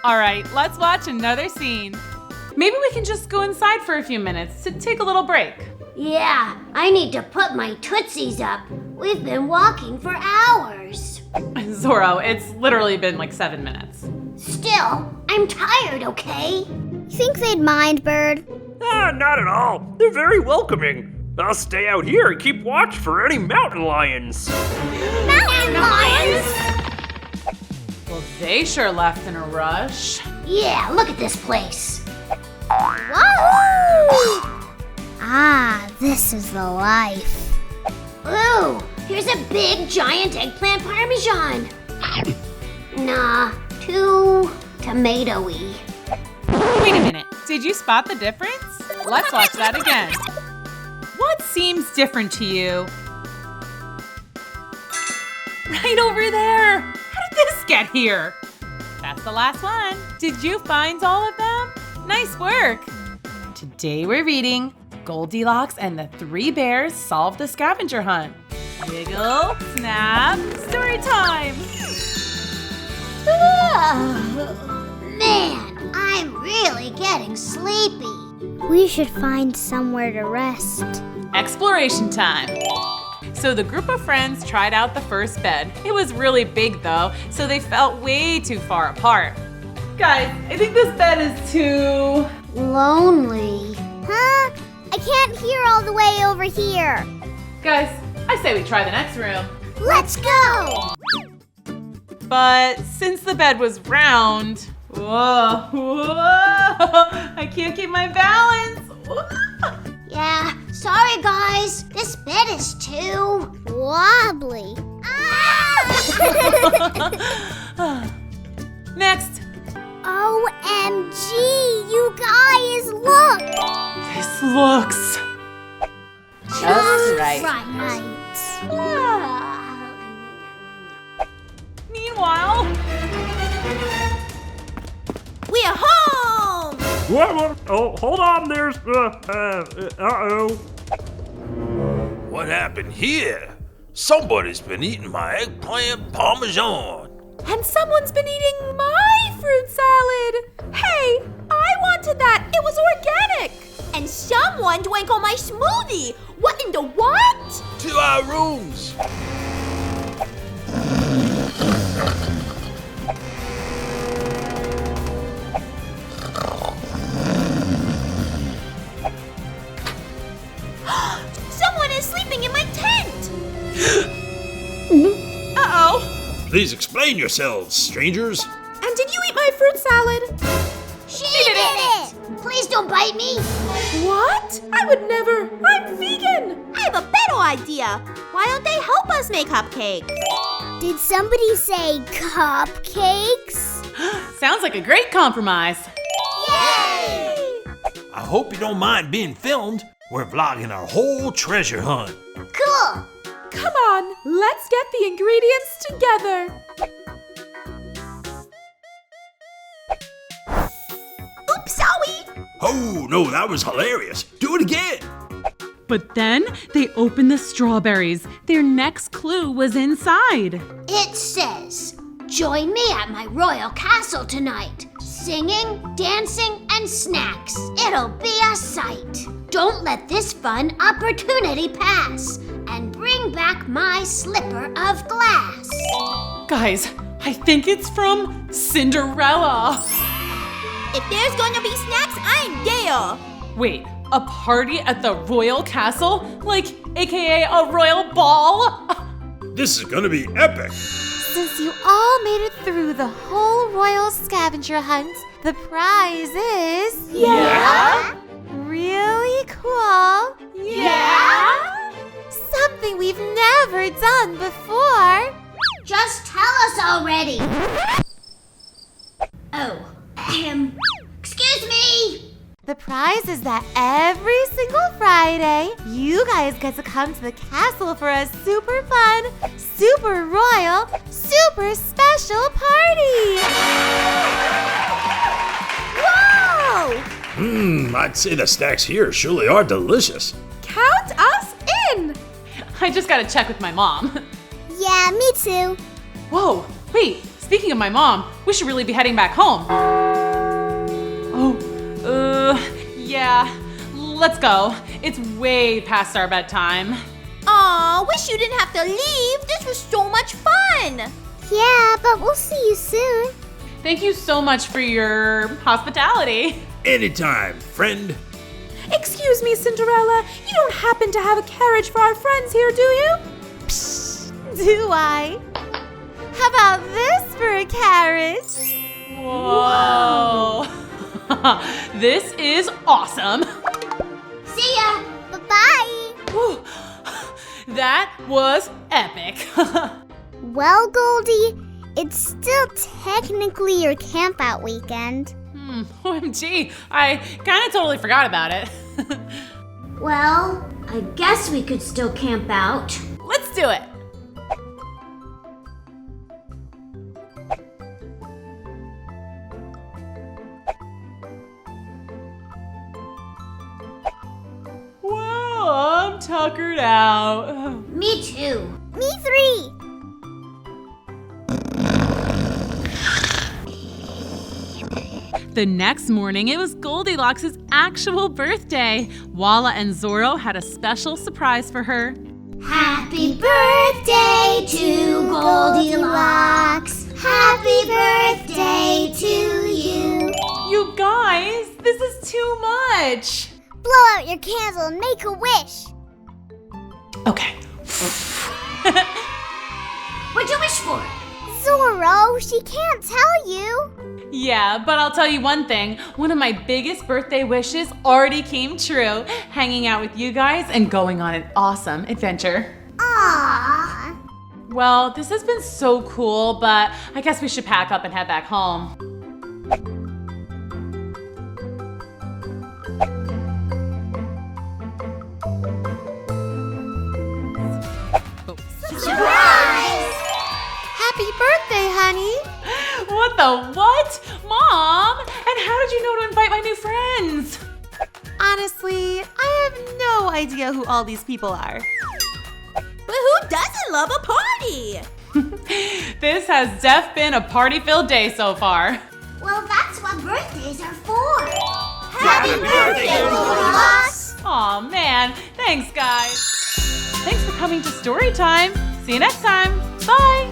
[SPEAKER 2] All right, let's watch another scene. Maybe we can just go inside for a few minutes to take a little break.
[SPEAKER 12] Yeah, I need to put my tootsies up. We've been walking for hours.
[SPEAKER 2] Zorro, it's literally been like 7 minutes.
[SPEAKER 12] Still, I'm tired, okay?
[SPEAKER 4] Think they'd mind, Bird?
[SPEAKER 7] Not at all. They're very welcoming. I'll stay out here and keep watch for any mountain lions.
[SPEAKER 4] Mountain lions?
[SPEAKER 2] Well, they sure left in a rush.
[SPEAKER 12] Yeah, look at this place.
[SPEAKER 4] Wahoo! Ah, this is the life.
[SPEAKER 12] Ooh, here's a big giant eggplant parmesan. Nah, too tomatoey.
[SPEAKER 2] Wait a minute, did you spot the difference? Let's watch that again. What seems different to you? Right over there. How did this get here? That's the last one. Did you find all of them? Nice work. Today we're reading Goldilocks and the Three Bears Solve the Scavenger Hunt. Wiggle, snap, story time.
[SPEAKER 12] Man, I'm really getting sleepy.
[SPEAKER 4] We should find somewhere to rest.
[SPEAKER 2] Exploration time. So the group of friends tried out the first bed. It was really big though, so they felt way too far apart. Guys, I think this bed is too
[SPEAKER 12] lonely.
[SPEAKER 4] Huh? I can't hear all the way over here.
[SPEAKER 2] Guys, I say we try the next room.
[SPEAKER 4] Let's go!
[SPEAKER 2] But since the bed was round, whoa, I can't keep my balance.
[SPEAKER 12] Yeah, sorry guys. This bed is too
[SPEAKER 4] wobbly.
[SPEAKER 2] Next.
[SPEAKER 4] OMG, you guys, look!
[SPEAKER 2] This looks just right. Meanwhile,
[SPEAKER 8] we are home!
[SPEAKER 7] What? Oh, hold on, there's, uh-oh.
[SPEAKER 5] What happened here? Somebody's been eating my eggplant parmesan.
[SPEAKER 13] And someone's been eating my fruit salad. Hey, I wanted that. It was organic.
[SPEAKER 8] And someone drank all my smoothie. What in the what?
[SPEAKER 5] To our rooms.
[SPEAKER 8] Someone is sleeping in my tent.
[SPEAKER 13] Uh-oh.
[SPEAKER 5] Please explain yourselves, strangers.
[SPEAKER 13] And did you eat my fruit salad?
[SPEAKER 12] She did it! Please don't bite me.
[SPEAKER 13] What? I would never. I'm vegan.
[SPEAKER 8] I have a better idea. Why don't they help us make cupcakes?
[SPEAKER 12] Did somebody say cupcakes?
[SPEAKER 2] Sounds like a great compromise.
[SPEAKER 12] Yay!
[SPEAKER 5] I hope you don't mind being filmed. We're vlogging our whole treasure hunt.
[SPEAKER 12] Cool.
[SPEAKER 13] Come on, let's get the ingredients together.
[SPEAKER 8] Oops, sorry.
[SPEAKER 5] Oh, no, that was hilarious. Do it again.
[SPEAKER 2] But then they opened the strawberries. Their next clue was inside.
[SPEAKER 12] It says, join me at my royal castle tonight. Singing, dancing, and snacks. It'll be a sight. Don't let this fun opportunity pass. And bring back my slipper of glass.
[SPEAKER 2] Guys, I think it's from Cinderella.
[SPEAKER 8] If there's gonna be snacks, I'm there.
[SPEAKER 2] Wait, a party at the royal castle? Like, AKA a royal ball?
[SPEAKER 5] This is gonna be epic.
[SPEAKER 15] Since you all made it through the whole royal scavenger hunt, the prize is...
[SPEAKER 8] Yeah?
[SPEAKER 15] Really cool.
[SPEAKER 8] Yeah?
[SPEAKER 15] Something we've never done before.
[SPEAKER 12] Just tell us already. Oh, excuse me.
[SPEAKER 15] The prize is that every single Friday, you guys get to come to the castle for a super fun, super royal, super special party.
[SPEAKER 8] Whoa!
[SPEAKER 5] I'd say the snacks here surely are delicious.
[SPEAKER 13] Count us in.
[SPEAKER 2] I just gotta check with my mom.
[SPEAKER 12] Yeah, me too.
[SPEAKER 2] Whoa, wait, speaking of my mom, we should really be heading back home. Yeah, let's go. It's way past our bedtime.
[SPEAKER 8] Aw, wish you didn't have to leave. This was so much fun.
[SPEAKER 12] Yeah, but we'll see you soon.
[SPEAKER 2] Thank you so much for your hospitality.
[SPEAKER 5] Anytime, friend.
[SPEAKER 13] Excuse me, Cinderella. You don't happen to have a carriage for our friends here, do you?
[SPEAKER 15] Do I? How about this for a carriage?
[SPEAKER 2] Whoa. This is awesome.
[SPEAKER 12] See ya. Bye-bye.
[SPEAKER 2] Whew. That was epic.
[SPEAKER 12] Well, Goldie, it's still technically your camp-out weekend.
[SPEAKER 2] OMG, I kind of totally forgot about it.
[SPEAKER 12] Well, I guess we could still camp out.
[SPEAKER 2] Let's do it. Well, I'm tuckered out.
[SPEAKER 12] Me too.
[SPEAKER 8] Me 3.
[SPEAKER 2] The next morning, it was Goldilocks' actual birthday. Walla and Zorro had a special surprise for her.
[SPEAKER 12] Happy birthday to Goldilocks. Happy birthday to you.
[SPEAKER 2] You guys, this is too much.
[SPEAKER 12] Blow out your candle and make a wish.
[SPEAKER 2] Okay.
[SPEAKER 12] What'd you wish for? Zorro, she can't tell you.
[SPEAKER 2] Yeah, but I'll tell you one thing. One of my biggest birthday wishes already came true. Hanging out with you guys and going on an awesome adventure.
[SPEAKER 12] Aww.
[SPEAKER 2] Well, this has been so cool, but I guess we should pack up and head back home.
[SPEAKER 15] Surprise! Happy birthday, honey!
[SPEAKER 2] What The what? Mom! And how did you know to invite my new friends?
[SPEAKER 15] Honestly, I have no idea who all these people are.
[SPEAKER 8] But who doesn't love a party?
[SPEAKER 2] This has def been a party-filled day so far.
[SPEAKER 12] Well, that's what birthdays are for.
[SPEAKER 8] Happy birthday, Goldilocks!
[SPEAKER 2] Aw, man. Thanks, guys. Thanks for coming to Storytime. See you next time. Bye.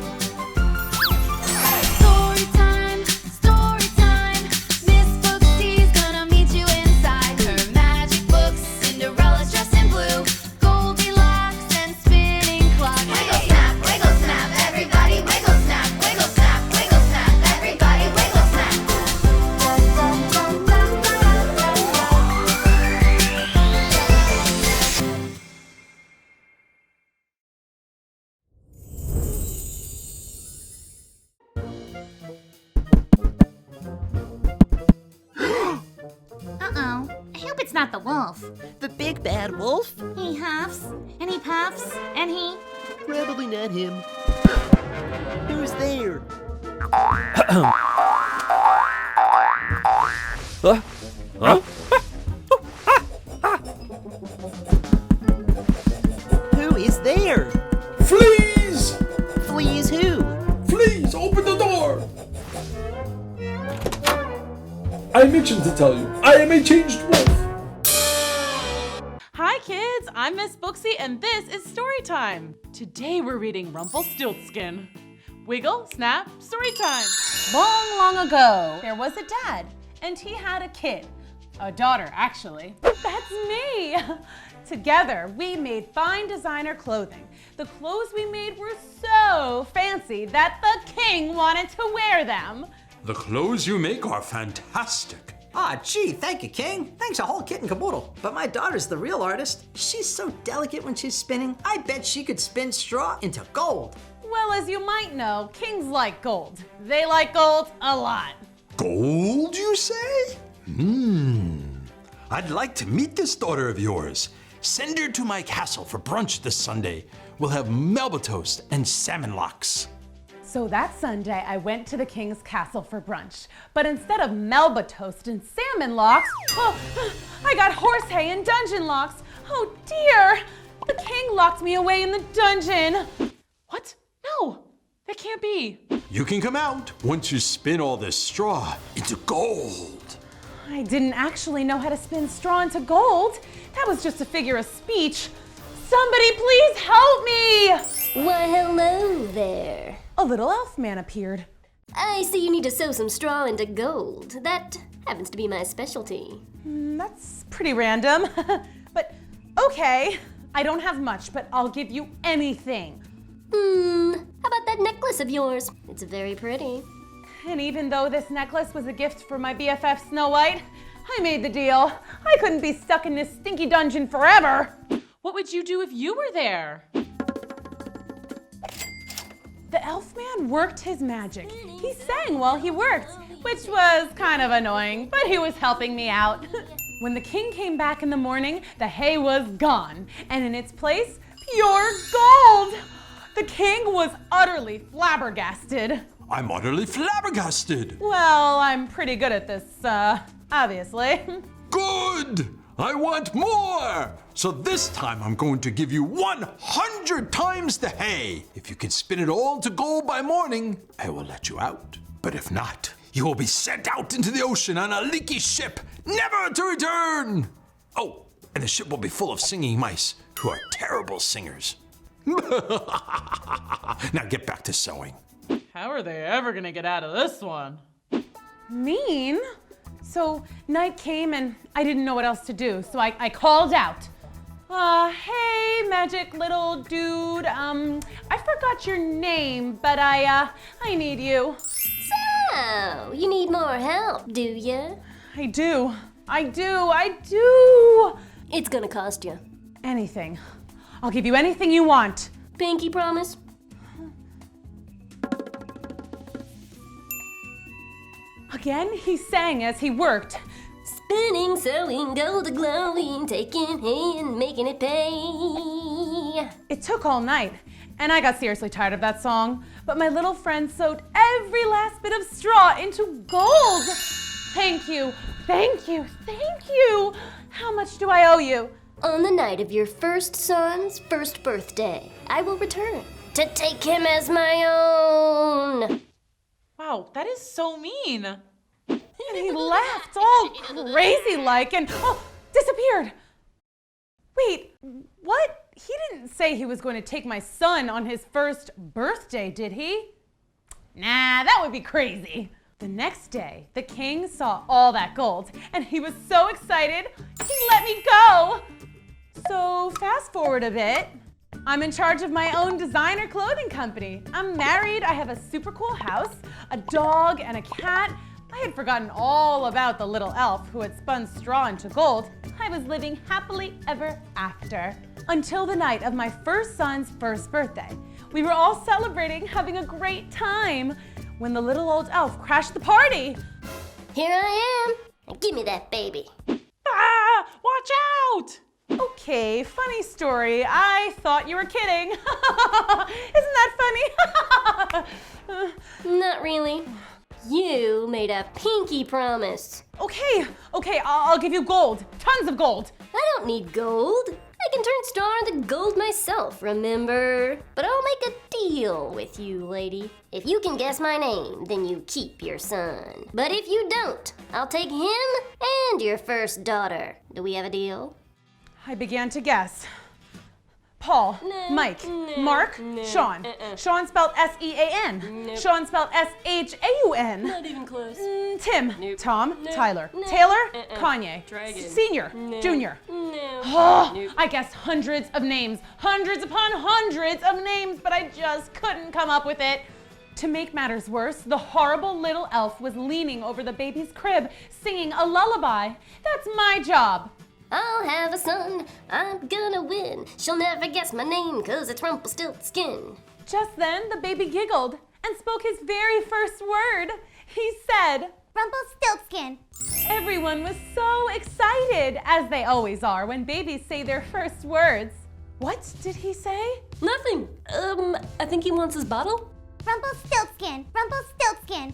[SPEAKER 4] Storytime, storytime. Miss Booksy's gonna meet you inside her magic books. Cinderella's dressed in blue. Goldilocks and spinning clock. Wiggle snap, everybody wiggle snap. Wiggle snap, everybody wiggle snap.
[SPEAKER 12] Uh-oh. I hope it's not the wolf.
[SPEAKER 16] The big bad wolf?
[SPEAKER 12] He huffs, and he puffs, and he...
[SPEAKER 16] Probably not him. Who's there?
[SPEAKER 5] Huh? Huh?
[SPEAKER 16] Who is there?
[SPEAKER 5] Fleas!
[SPEAKER 16] Fleas who?
[SPEAKER 5] Fleas, open the door! I mentioned to tell you, I am a changed wolf.
[SPEAKER 2] Hi, kids. I'm Miss Booksy, and this is Storytime. Today we're reading Rumpelstiltskin. Wiggle, snap, Storytime. Long, long ago, there was a dad, and he had a kid. A daughter, actually. That's me. Together, we made fine designer clothing. The clothes we made were so fancy that the king wanted to wear them.
[SPEAKER 5] The clothes you make are fantastic.
[SPEAKER 17] Ah, gee, thank you, King. Thanks a whole kit and caboodle. But my daughter's the real artist. She's so delicate when she's spinning. I bet she could spin straw into gold.
[SPEAKER 2] Well, as you might know, kings like gold. They like gold a lot.
[SPEAKER 5] Gold, you say? I'd like to meet this daughter of yours. Send her to my castle for brunch this Sunday. We'll have Melba toast and salmon locks.
[SPEAKER 2] So that Sunday, I went to the king's castle for brunch. But instead of Melba toast and salmon locks, I got horse hay and dungeon locks. Oh dear! The king locked me away in the dungeon. What? No, that can't be.
[SPEAKER 5] You can come out once you spin all this straw into gold.
[SPEAKER 2] I didn't actually know how to spin straw into gold. That was just a figure of speech. Somebody please help me!
[SPEAKER 18] Why, hello there.
[SPEAKER 2] A little elf man appeared.
[SPEAKER 18] I see you need to sew some straw into gold. That happens to be my specialty.
[SPEAKER 2] That's pretty random. But okay, I don't have much, but I'll give you anything.
[SPEAKER 18] How about that necklace of yours? It's very pretty.
[SPEAKER 2] And even though this necklace was a gift for my BFF Snow White, I made the deal. I couldn't be stuck in this stinky dungeon forever. What would you do if you were there? The elf man worked his magic. He sang while he worked, which was kind of annoying, but he was helping me out. When the king came back in the morning, the hay was gone, and in its place, pure gold. The king was utterly flabbergasted.
[SPEAKER 5] I'm utterly flabbergasted.
[SPEAKER 2] Well, I'm pretty good at this, obviously.
[SPEAKER 5] Good! I want more! So this time I'm going to give you 100 times the hay. If you can spin it all into gold by morning, I will let you out. But if not, you will be sent out into the ocean on a leaky ship, never to return. Oh, and the ship will be full of singing mice who are terrible singers. Now get back to sewing.
[SPEAKER 2] How are they ever gonna get out of this one? Mean? So night came and I didn't know what else to do, so I called out. Hey, magic little dude. I forgot your name, but I need you.
[SPEAKER 18] So, you need more help, do you?
[SPEAKER 2] I do.
[SPEAKER 18] It's gonna cost you.
[SPEAKER 2] Anything. I'll give you anything you want.
[SPEAKER 18] Pinky promise?
[SPEAKER 2] Again, he sang as he worked.
[SPEAKER 18] Spinning, sewing, gold glowing, taking hay and making it pay.
[SPEAKER 2] It took all night, And I got seriously tired of that song. But my little friend sewed every last bit of straw into gold. Thank you, thank you, thank you. How much do I owe you?
[SPEAKER 18] On the night of your first son's first birthday, I will return to take him as my own.
[SPEAKER 2] Wow, that is so mean. And he laughed all crazy-like and disappeared. Wait, what? He didn't say he was going to take my son on his first birthday, did he? Nah, that would be crazy. The next day, the king saw all that gold, and he was so excited, he let me go. So fast forward a bit. I'm in charge of my own designer clothing company. I'm married, I have a super cool house, a dog, and a cat. I had forgotten all about the little elf who had spun straw into gold. I was living happily ever after. Until the night of my first son's first birthday. We were all celebrating, having a great time, when the little old elf crashed the party.
[SPEAKER 18] Here I am. Give me that baby.
[SPEAKER 2] Ah, watch out! Okay, funny story. I thought you were kidding. Isn't that funny?
[SPEAKER 18] Not really. You made a pinky promise.
[SPEAKER 2] Okay, I'll give you gold. Tons of gold.
[SPEAKER 18] I don't need gold. I can turn straw into gold myself, remember? But I'll make a deal with you, lady. If you can guess my name, then you keep your son. But if you don't, I'll take him and your first daughter. Do we have a deal?
[SPEAKER 2] I began to guess. Paul, Mike, Mark, Sean. Sean spelled S-E-A-N. Sean spelled S-H-A-U-N.
[SPEAKER 18] Not even close.
[SPEAKER 2] Tim, Tom, Tyler, Taylor, Kanye, Senior, Junior. I guessed hundreds of names, hundreds upon hundreds of names, but I just couldn't come up with it. To make matters worse, the horrible little elf was leaning over the baby's crib, singing a lullaby. That's my job.
[SPEAKER 18] I'll have a son, I'm gonna win. She'll never guess my name, 'cause it's Rumpelstiltskin.
[SPEAKER 2] Just then, the baby giggled and spoke his very first word. He said,
[SPEAKER 12] Rumpelstiltskin.
[SPEAKER 2] Everyone was so excited, as they always are when babies say their first words. What did he say?
[SPEAKER 18] Nothing. I think he wants his bottle.
[SPEAKER 12] Rumpelstiltskin. Rumpelstiltskin.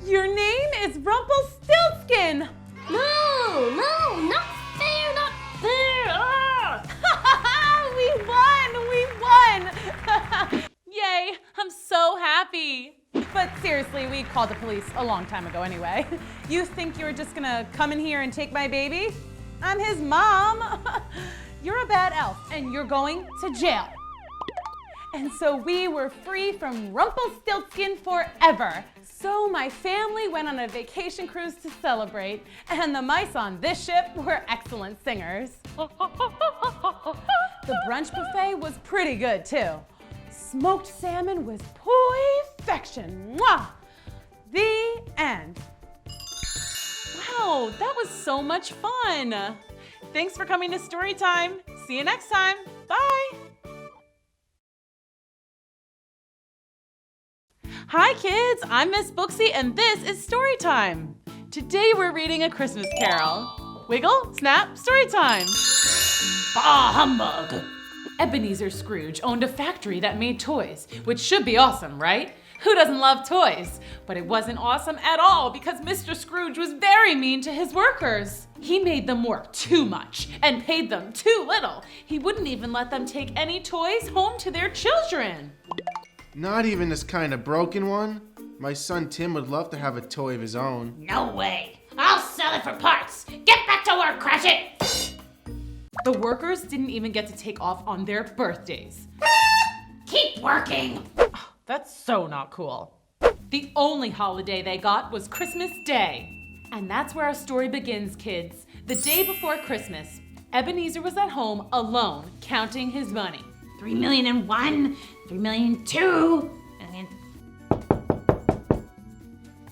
[SPEAKER 2] Your name is Rumpelstiltskin.
[SPEAKER 18] No, not fair, not fair. Ah!
[SPEAKER 2] We won! Yay, I'm so happy. But seriously, we called the police a long time ago anyway. You think you're just gonna come in here and take my baby? I'm his mom. You're a bad elf and you're going to jail. And so we were free from Rumpelstiltskin forever. So my family went on a vacation cruise to celebrate, and the mice on this ship were excellent singers. The brunch buffet was pretty good too. Smoked salmon was perfection. Mwah! The end. Wow, that was so much fun. Thanks for coming to Storytime. See you next time. Bye. Hi kids, I'm Miss Booksy and this is Storytime. Today we're reading A Christmas Carol. Wiggle, snap, Storytime. Bah humbug! Ebenezer Scrooge owned a factory that made toys, which should be awesome, right? Who doesn't love toys? But it wasn't awesome at all because Mr. Scrooge was very mean to his workers. He made them work too much and paid them too little. He wouldn't even let them take any toys home to their children.
[SPEAKER 19] Not even this kind of broken one? My son Tim would love to have a toy of his own.
[SPEAKER 20] No way. I'll sell it for parts. Get back to work, Cratchit.
[SPEAKER 2] The workers didn't even get to take off on their birthdays.
[SPEAKER 20] Keep working.
[SPEAKER 2] Oh, that's so not cool. The only holiday they got was Christmas Day. And that's where our story begins, kids. The day before Christmas, Ebenezer was at home alone, counting his money.
[SPEAKER 20] 3,000,001, 3,000,002, and...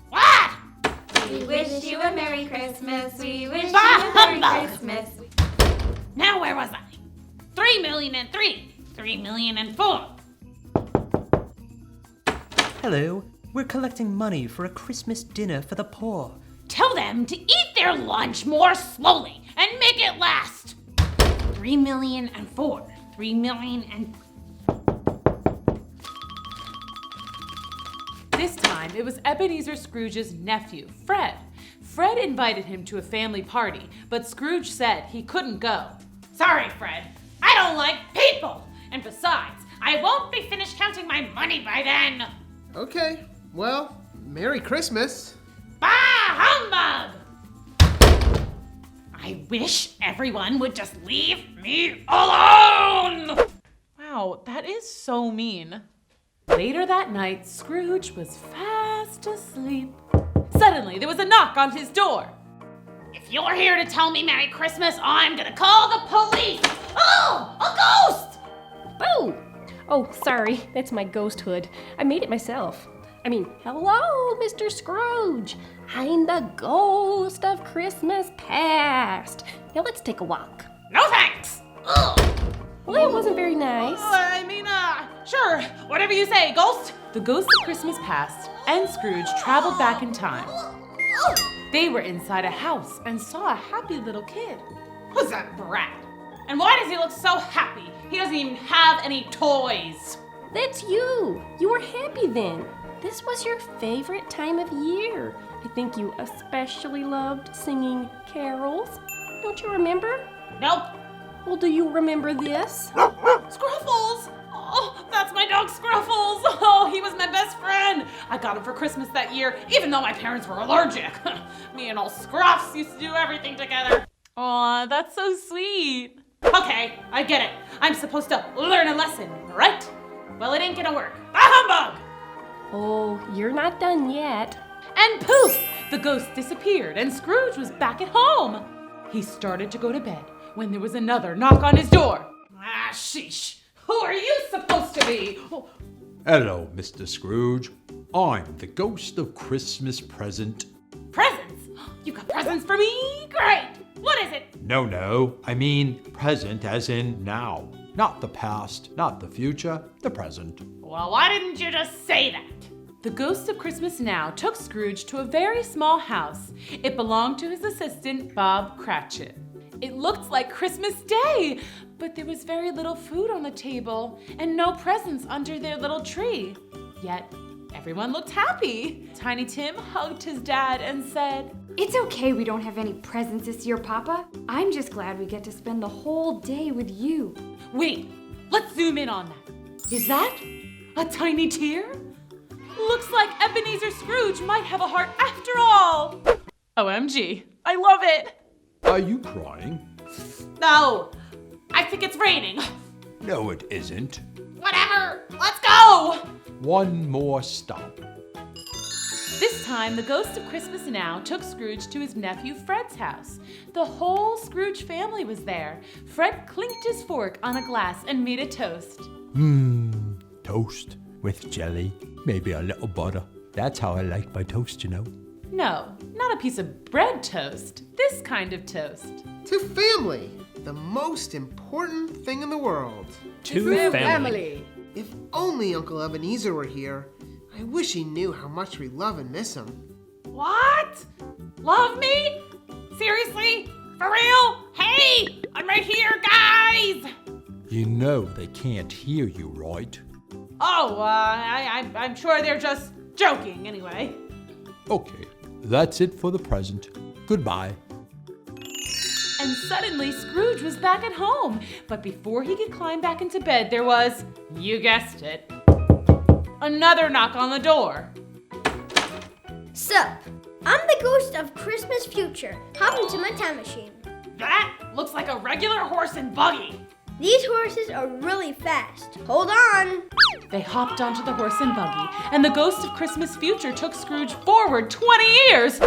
[SPEAKER 20] What?
[SPEAKER 13] We wish you a Merry Christmas. We wish you a Merry Christmas.
[SPEAKER 20] Now where was I? 3,000,003, 3,000,004.
[SPEAKER 21] Hello, we're collecting money for a Christmas dinner for the poor.
[SPEAKER 20] Tell them to eat their lunch more slowly and make it last. 3,000,004, 3,000,000 and...
[SPEAKER 2] time, it was Ebenezer Scrooge's nephew, Fred. Fred invited him to a family party, but Scrooge said he couldn't go.
[SPEAKER 20] Sorry, Fred. I don't like people. And besides, I won't be finished counting my money by then.
[SPEAKER 19] Okay, well, Merry Christmas.
[SPEAKER 20] Bah humbug! I wish everyone would just leave me alone!
[SPEAKER 2] Wow, that is so mean. Later that night, Scrooge was fast asleep. Suddenly, there was a knock on his door.
[SPEAKER 20] If you're here to tell me Merry Christmas, I'm gonna call the police! Oh, a ghost!
[SPEAKER 1] Boo! Oh, sorry, that's my ghost hood. I made it myself. Hello, Mr. Scrooge. I'm the ghost of Christmas past. Now let's take a walk.
[SPEAKER 20] No thanks! Ugh.
[SPEAKER 1] Well, that wasn't very nice.
[SPEAKER 2] Sure, whatever you say, ghost. The ghost of Christmas past and Scrooge traveled back in time. They were inside a house and saw a happy little kid.
[SPEAKER 20] Who's that brat? And why does he look so happy? He doesn't even have any toys.
[SPEAKER 1] That's you. You were happy then. This was your favorite time of year. I think you especially loved singing carols. Don't you remember?
[SPEAKER 20] Nope.
[SPEAKER 1] Well, do you remember this?
[SPEAKER 2] Scruffles! Oh, that's my dog Scruffles! Oh, he was my best friend. I got him for Christmas that year, even though my parents were allergic. Me and old Scruffs used to do everything together. Aw, that's so sweet.
[SPEAKER 20] Okay, I get it. I'm supposed to learn a lesson, right? Well, it ain't gonna work. A humbug!
[SPEAKER 1] Oh, you're not done yet.
[SPEAKER 2] And poof! The ghost disappeared and Scrooge was back at home. He started to go to bed when there was another knock on his door.
[SPEAKER 20] Ah, sheesh. Who are you supposed to be? Oh.
[SPEAKER 5] Hello, Mr. Scrooge. I'm the ghost of Christmas present.
[SPEAKER 20] Presents? You got presents for me? Great! What is it?
[SPEAKER 5] No, I mean present as in now. Not the past, not the future, the present.
[SPEAKER 20] Well, why didn't you just say that?
[SPEAKER 2] The ghost of Christmas Now took Scrooge to a very small house. It belonged to his assistant, Bob Cratchit. It looked like Christmas Day, but there was very little food on the table and no presents under their little tree. Yet, everyone looked happy. Tiny Tim hugged his dad and said,
[SPEAKER 22] "It's okay we don't have any presents this year, Papa. I'm just glad we get to spend the whole day with you."
[SPEAKER 2] Wait, let's zoom in on that. Is that a tiny tear? Looks like Ebenezer Scrooge might have a heart after all. OMG, I love it.
[SPEAKER 5] Are you crying?
[SPEAKER 20] No, I think it's raining.
[SPEAKER 5] No, it isn't.
[SPEAKER 20] Whatever, let's go!
[SPEAKER 5] One more stop.
[SPEAKER 2] This time, the ghost of Christmas Now took Scrooge to his nephew Fred's house. The whole Scrooge family was there. Fred clinked his fork on a glass and made a toast.
[SPEAKER 5] Toast with jelly, maybe a little butter. That's how I like my toast, you know.
[SPEAKER 2] No, not a piece of bread toast. This kind of toast.
[SPEAKER 19] To family, the most important thing in the world.
[SPEAKER 10] To family.
[SPEAKER 19] If only Uncle Ebenezer were here. I wish he knew how much we love and miss him.
[SPEAKER 20] What? Love me? Seriously? For real? Hey, I'm right here, guys!
[SPEAKER 5] You know they can't hear you, right?
[SPEAKER 2] Oh, I'm sure they're just joking anyway.
[SPEAKER 5] Okay, that's it for the present. Goodbye.
[SPEAKER 2] And suddenly Scrooge was back at home. But before he could climb back into bed, there was, you guessed it, another knock on the door.
[SPEAKER 12] Sup, I'm the ghost of Christmas future. Hop into my time machine.
[SPEAKER 20] That looks like a regular horse and buggy.
[SPEAKER 12] These horses are really fast. Hold on.
[SPEAKER 2] They hopped onto the horse and buggy, and the ghost of Christmas future took Scrooge forward 20 years.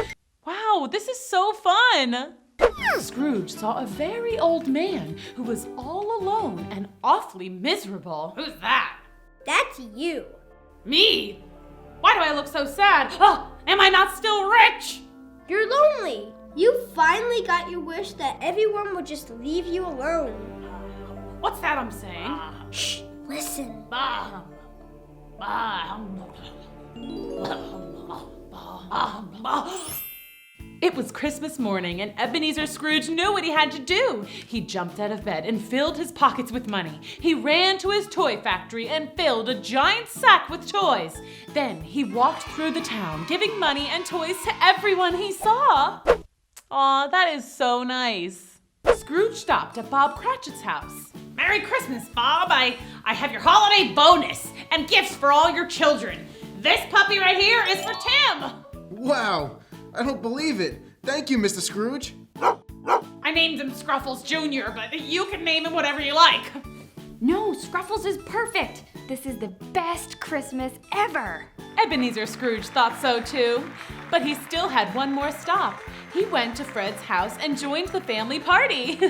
[SPEAKER 2] Wow, this is so fun. Scrooge saw a very old man who was all alone and awfully miserable.
[SPEAKER 20] Who's that?
[SPEAKER 12] That's you.
[SPEAKER 20] Me? Why do I look so sad? Oh, am I not still rich?
[SPEAKER 12] You're lonely. You finally got your wish that everyone would just leave you alone.
[SPEAKER 20] What's that I'm saying?
[SPEAKER 12] Shh, listen.
[SPEAKER 2] It It was Christmas morning, and Ebenezer Scrooge knew what he had to do. He jumped out of bed and filled his pockets with money. He ran to his toy factory and filled a giant sack with toys. Then he walked through the town, giving money and toys to everyone he saw. Aw, that is so nice. Scrooge stopped at Bob Cratchit's house.
[SPEAKER 20] Merry Christmas, Bob. I have your holiday bonus and gifts for all your children. This puppy right here is for Tim.
[SPEAKER 19] Wow, I don't believe it. Thank you, Mr. Scrooge.
[SPEAKER 20] I named him Scruffles Jr., but you can name him whatever you like.
[SPEAKER 22] No, Scruffles is perfect. This is the best Christmas ever.
[SPEAKER 2] Ebenezer Scrooge thought so too, but he still had one more stop. He went to Fred's house and joined the family party.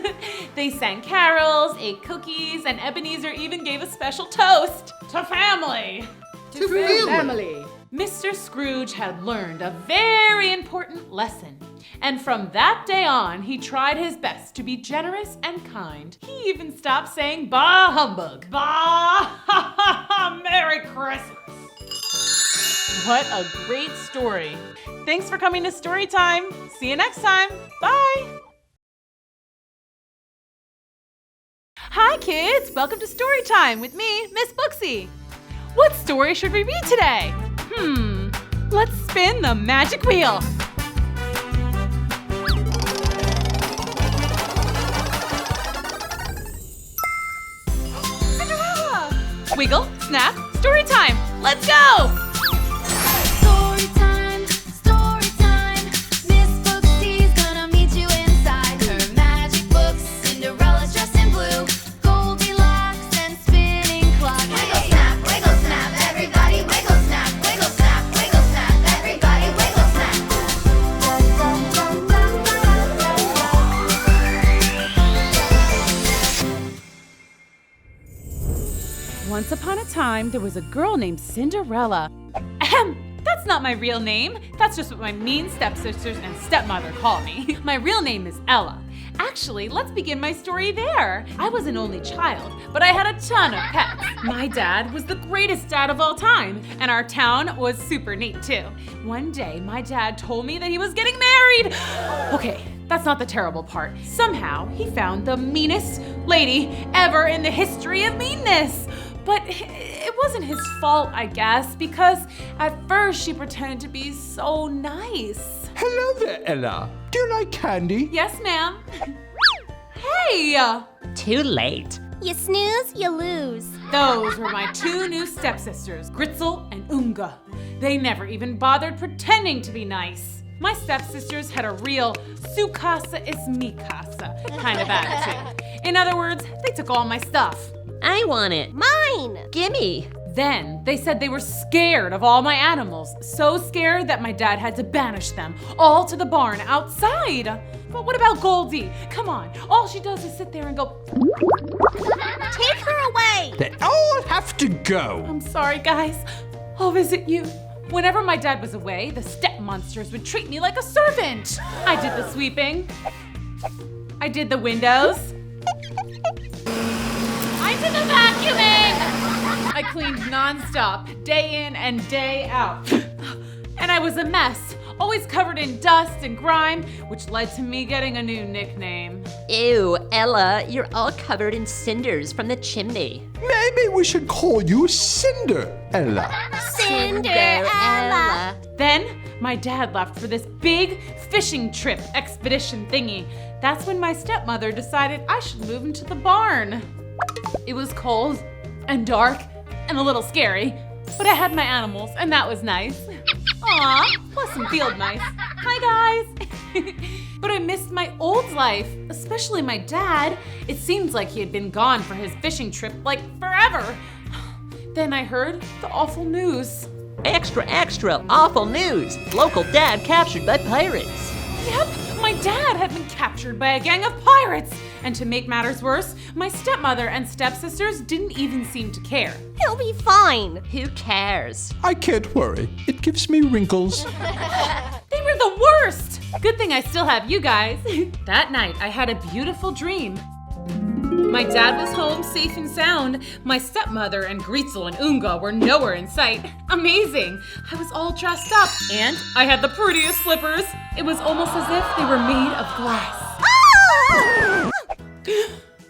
[SPEAKER 2] They sang carols, ate cookies, and Ebenezer even gave a special toast.
[SPEAKER 20] To family.
[SPEAKER 19] To family.
[SPEAKER 2] Mr. Scrooge had learned a very important lesson. And from that day on, he tried his best to be generous and kind. He even stopped saying bah humbug.
[SPEAKER 20] Bah! Merry Christmas.
[SPEAKER 2] What a great story. Thanks for coming to Storytime. See you next time. Bye. Hi kids, welcome to Storytime with me, Miss Booksy. What story should we read today? Let's spin the magic wheel. Cinderella! Wiggle, snap, story time. Let's go!
[SPEAKER 4] Storytime, storytime. Miss Booksy's gonna meet you inside her magic books. Cinderella's dressed in blue, Goldilocks and spinning clock. Wiggle snap, everybody wiggle snap, everybody wiggle snap.
[SPEAKER 2] Once upon a time, there was a girl named Cinderella. That's not my real name. That's just what my mean stepsisters and stepmother call me. My real name is Ella. Actually, let's begin my story there. I was an only child, but I had a ton of pets. My dad was the greatest dad of all time, and our town was super neat too. One day, my dad told me that he was getting married. Okay, that's not the terrible part. Somehow, he found the meanest lady ever in the history of meanness. But it wasn't his fault, I guess, because at first she pretended to be so nice.
[SPEAKER 5] Hello there, Ella. Do you like candy?
[SPEAKER 2] Yes, ma'am. Hey!
[SPEAKER 10] Too late.
[SPEAKER 18] You snooze, you lose.
[SPEAKER 2] Those were my two new stepsisters, Gritzel and Unga. They never even bothered pretending to be nice. My stepsisters had a real su casa es mi casa kind of attitude. In other words, they took all my stuff.
[SPEAKER 10] I want it.
[SPEAKER 18] Mine!
[SPEAKER 10] Gimme.
[SPEAKER 2] Then they said they were scared of all my animals, so scared that my dad had to banish them all to the barn outside. But what about Goldie? Come on, all she does is sit there and go,
[SPEAKER 18] Take her away!
[SPEAKER 5] They all have to go.
[SPEAKER 2] I'm sorry, guys. I'll visit you. Whenever my dad was away, the step monsters would treat me like a servant. I did the sweeping. I did the windows. I did the vacuuming! I cleaned nonstop, day in and day out. And I was a mess, always covered in dust and grime, which led to me getting a new nickname.
[SPEAKER 10] Ew, Ella, you're all covered in cinders from the chimney.
[SPEAKER 5] Maybe we should call you Cinderella.
[SPEAKER 18] Cinderella.
[SPEAKER 2] Then my dad left for this big fishing trip expedition thingy. That's when my stepmother decided I should move into the barn. It was cold and dark and a little scary, but I had my animals and that was nice. Aw, plus some field mice. Hi guys. But I missed my old life, especially my dad. It seems like he had been gone for his fishing trip like forever. Then I heard the awful news.
[SPEAKER 10] Extra, extra, awful news. Local dad captured by pirates.
[SPEAKER 2] Yep, my dad had been captured by a gang of pirates. And to make matters worse, my stepmother and stepsisters didn't even seem to care.
[SPEAKER 18] He'll be fine.
[SPEAKER 10] Who cares?
[SPEAKER 5] I can't worry. It gives me wrinkles.
[SPEAKER 2] They were the worst! Good thing I still have you guys. That night, I had a beautiful dream. My dad was home safe and sound. My stepmother and Gretel and Unga were nowhere in sight. Amazing! I was all dressed up, and I had the prettiest slippers. It was almost as if they were made of glass.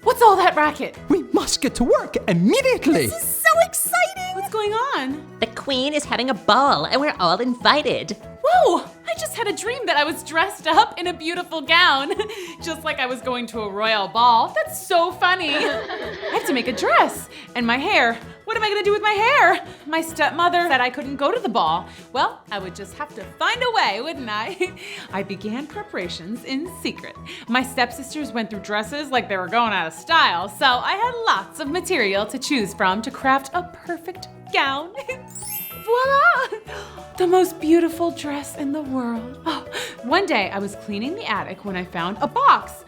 [SPEAKER 2] What's all that racket?
[SPEAKER 3] We must get to work immediately.
[SPEAKER 2] This is so exciting! What's going on?
[SPEAKER 11] The queen is having a ball and we're all invited.
[SPEAKER 2] Whoa! I just had a dream that I was dressed up in a beautiful gown. Just like I was going to a royal ball. That's so funny. I have to make a dress. And my hair. What am I gonna do with my hair? My stepmother said I couldn't go to the ball. Well, I would just have to find a way, wouldn't I? I began preparations in secret. My stepsisters went through dresses like they were going out of style, so I had lots of material to choose from to craft a perfect gown. Voila! The most beautiful dress in the world. Oh, one day I was cleaning the attic when I found a box.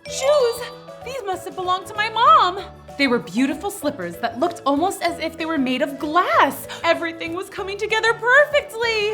[SPEAKER 2] Shoes! These must have belonged to my mom. They were beautiful slippers that looked almost as if they were made of glass. Everything was coming together perfectly.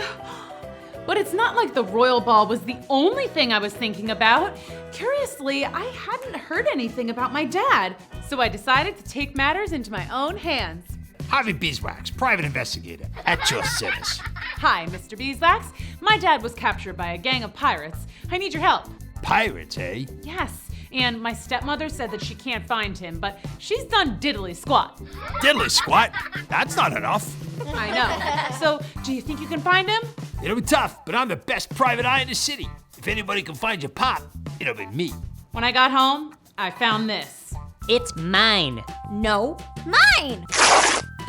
[SPEAKER 2] But it's not like the royal ball was the only thing I was thinking about. Curiously, I hadn't heard anything about my dad, so I decided to take matters into my own hands.
[SPEAKER 5] Harvey Beeswax, private investigator, at your service.
[SPEAKER 2] Hi, Mr. Beeswax. My dad was captured by a gang of pirates. I need your help.
[SPEAKER 5] Pirates, eh?
[SPEAKER 2] Yes, and my stepmother said that she can't find him, but she's done diddly squat.
[SPEAKER 5] Diddly squat? That's not enough.
[SPEAKER 2] I know. So, do you think you can find him?
[SPEAKER 5] It'll be tough, but I'm the best private eye in the city. If anybody can find your pop, it'll be me.
[SPEAKER 2] When I got home, I found this.
[SPEAKER 11] It's mine.
[SPEAKER 15] No, mine!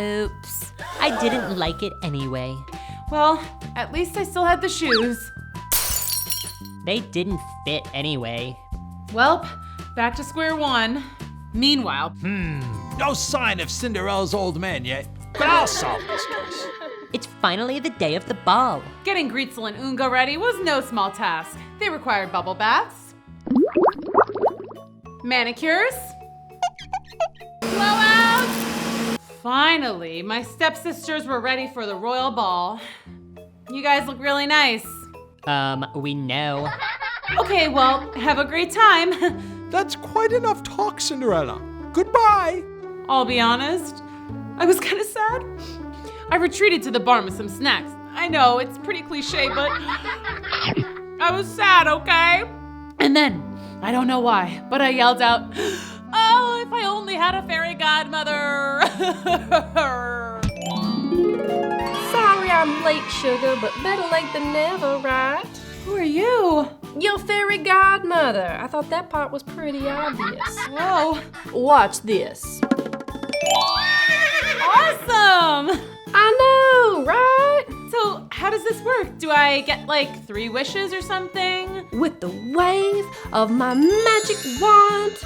[SPEAKER 11] Oops. I didn't like it anyway.
[SPEAKER 2] Well, at least I still had the shoes.
[SPEAKER 10] They didn't fit anyway.
[SPEAKER 2] Welp, back to square one. Meanwhile,
[SPEAKER 5] No sign of Cinderella's old man yet, but I'll solve this case.
[SPEAKER 11] It's finally the day of the ball.
[SPEAKER 2] getting Gretel and Unga ready was no small task. They required bubble baths, manicures, blowouts. Finally, my stepsisters were ready for the royal ball. You guys look really nice.
[SPEAKER 10] We know.
[SPEAKER 2] Okay, well, have a great time.
[SPEAKER 3] That's quite enough talk, Cinderella. Goodbye.
[SPEAKER 2] I'll be honest, I was kind of sad. I retreated to the barn with some snacks. I know, it's pretty cliche, but I was sad, okay? And then, I don't know why, but I yelled out, "Oh, if I only had a fairy godmother!"
[SPEAKER 1] Sorry I'm late, sugar, but better late than never, right?
[SPEAKER 2] Who are you?
[SPEAKER 1] Your fairy godmother. I thought that part was pretty obvious.
[SPEAKER 2] Whoa.
[SPEAKER 1] Watch this.
[SPEAKER 2] Awesome!
[SPEAKER 1] I know, right?
[SPEAKER 2] So, how does this work? Do I get like 3 wishes or something?
[SPEAKER 1] With the wave of my magic wand.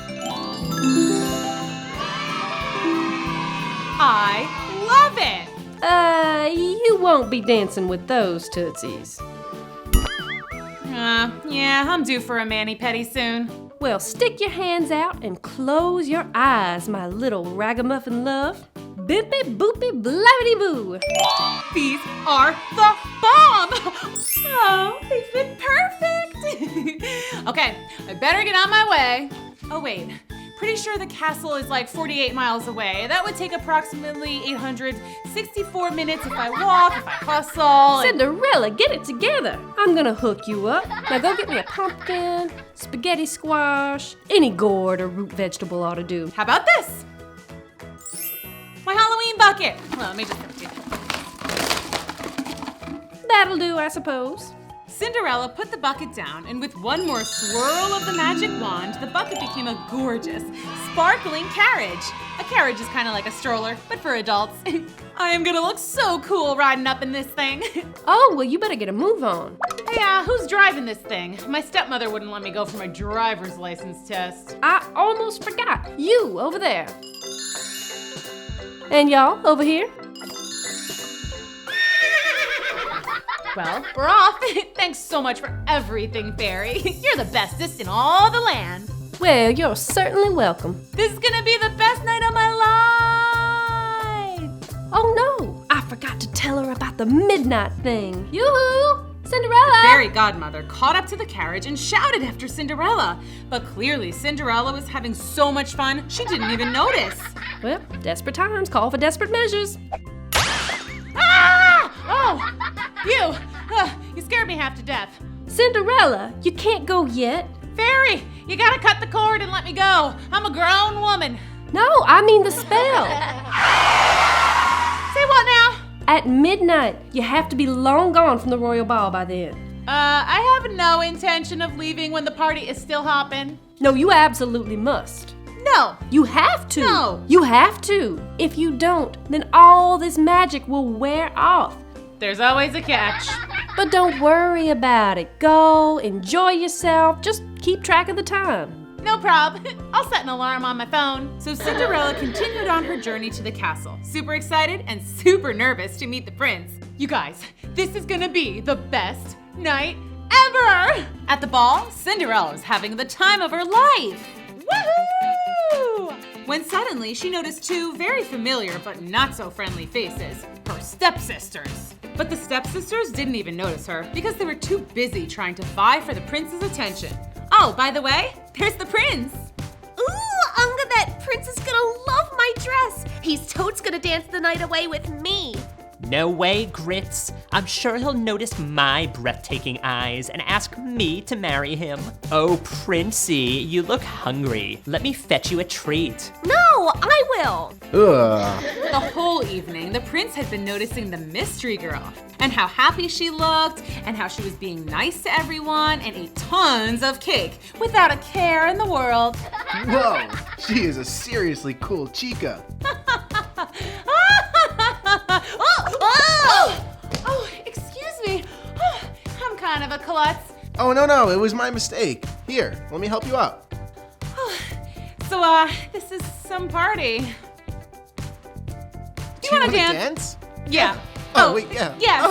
[SPEAKER 2] I love it!
[SPEAKER 1] You won't be dancing with those tootsies.
[SPEAKER 2] Yeah, I'm due for a mani-pedi soon.
[SPEAKER 1] Well, stick your hands out and close your eyes, my little ragamuffin love. Bippy boopy blabbity boo.
[SPEAKER 2] These are the bomb! Oh, they fit perfect! Okay, I better get on my way. Oh wait, pretty sure the castle is like 48 miles away. That would take approximately 864 minutes if I walk, if I hustle.
[SPEAKER 1] Cinderella, get it together. I'm gonna hook you up. Now go get me a pumpkin, spaghetti squash, any gourd or root vegetable ought to do.
[SPEAKER 2] How about this? My Halloween bucket. Well, let me just...
[SPEAKER 1] That'll do, I suppose.
[SPEAKER 2] Cinderella put the bucket down, and with one more swirl of the magic wand, the bucket became a gorgeous, sparkling carriage. A carriage is kind of like a stroller, but for adults. I am gonna look so cool riding up in this thing.
[SPEAKER 1] Oh, well, you better get a move on.
[SPEAKER 2] Yeah, who's driving this thing? My stepmother wouldn't let me go for my driver's license test.
[SPEAKER 1] I almost forgot. You, over there. And y'all, over here.
[SPEAKER 2] Well, we're off. Thanks so much for everything, Fairy. You're the bestest in all the land.
[SPEAKER 1] Well, you're certainly welcome.
[SPEAKER 2] This is gonna be the best night of my life.
[SPEAKER 1] Oh no, I forgot to tell her about the midnight thing. Yoo-hoo! Cinderella!
[SPEAKER 2] Fairy fairy godmother caught up to the carriage and shouted after Cinderella. But clearly Cinderella was having so much fun, she didn't even notice.
[SPEAKER 1] Well, desperate times call for desperate measures.
[SPEAKER 2] Ah! Oh, you scared me half to death.
[SPEAKER 1] Cinderella, you can't go yet.
[SPEAKER 2] Fairy, you gotta cut the cord and let me go. I'm a grown woman.
[SPEAKER 1] No, I mean the spell.
[SPEAKER 2] Say what now?
[SPEAKER 1] At midnight, you have to be long gone from the royal ball by then.
[SPEAKER 2] I have no intention of leaving when the party is still hopping.
[SPEAKER 1] No, you absolutely must.
[SPEAKER 2] No.
[SPEAKER 1] You have to.
[SPEAKER 2] No.
[SPEAKER 1] You have to. If you don't, then all this magic will wear off.
[SPEAKER 2] There's always a catch.
[SPEAKER 1] But don't worry about it. Go, enjoy yourself. Just keep track of the time.
[SPEAKER 2] No prob. I'll set an alarm on my phone. So Cinderella continued on her journey to the castle, super excited and super nervous to meet the prince. You guys, this is gonna be the best night ever! At the ball, Cinderella was having the time of her life. Woohoo! When suddenly she noticed two very familiar but not so friendly faces, her stepsisters. But the stepsisters didn't even notice her because they were too busy trying to vie for the prince's attention. Oh, by the way, there's the prince.
[SPEAKER 9] Ooh, Unga, that prince is gonna love my dress. He's totes gonna dance the night away with me.
[SPEAKER 10] No way, Grits. I'm sure he'll notice my breathtaking eyes and ask me to marry him. Oh, Princey, you look hungry. Let me fetch you a treat.
[SPEAKER 9] No, I will.
[SPEAKER 19] Ugh.
[SPEAKER 2] The whole evening, the prince had been noticing the mystery girl and how happy she looked and how she was being nice to everyone and ate tons of cake without a care in the world.
[SPEAKER 19] Whoa, she is a seriously cool chica.
[SPEAKER 2] Oh, excuse me. I'm kind of a klutz.
[SPEAKER 19] Oh, no, it was my mistake. Here, let me help you out.
[SPEAKER 2] So, this is some party. Do you want to dance? Yeah.
[SPEAKER 19] Oh, wait, yeah.
[SPEAKER 2] Yes.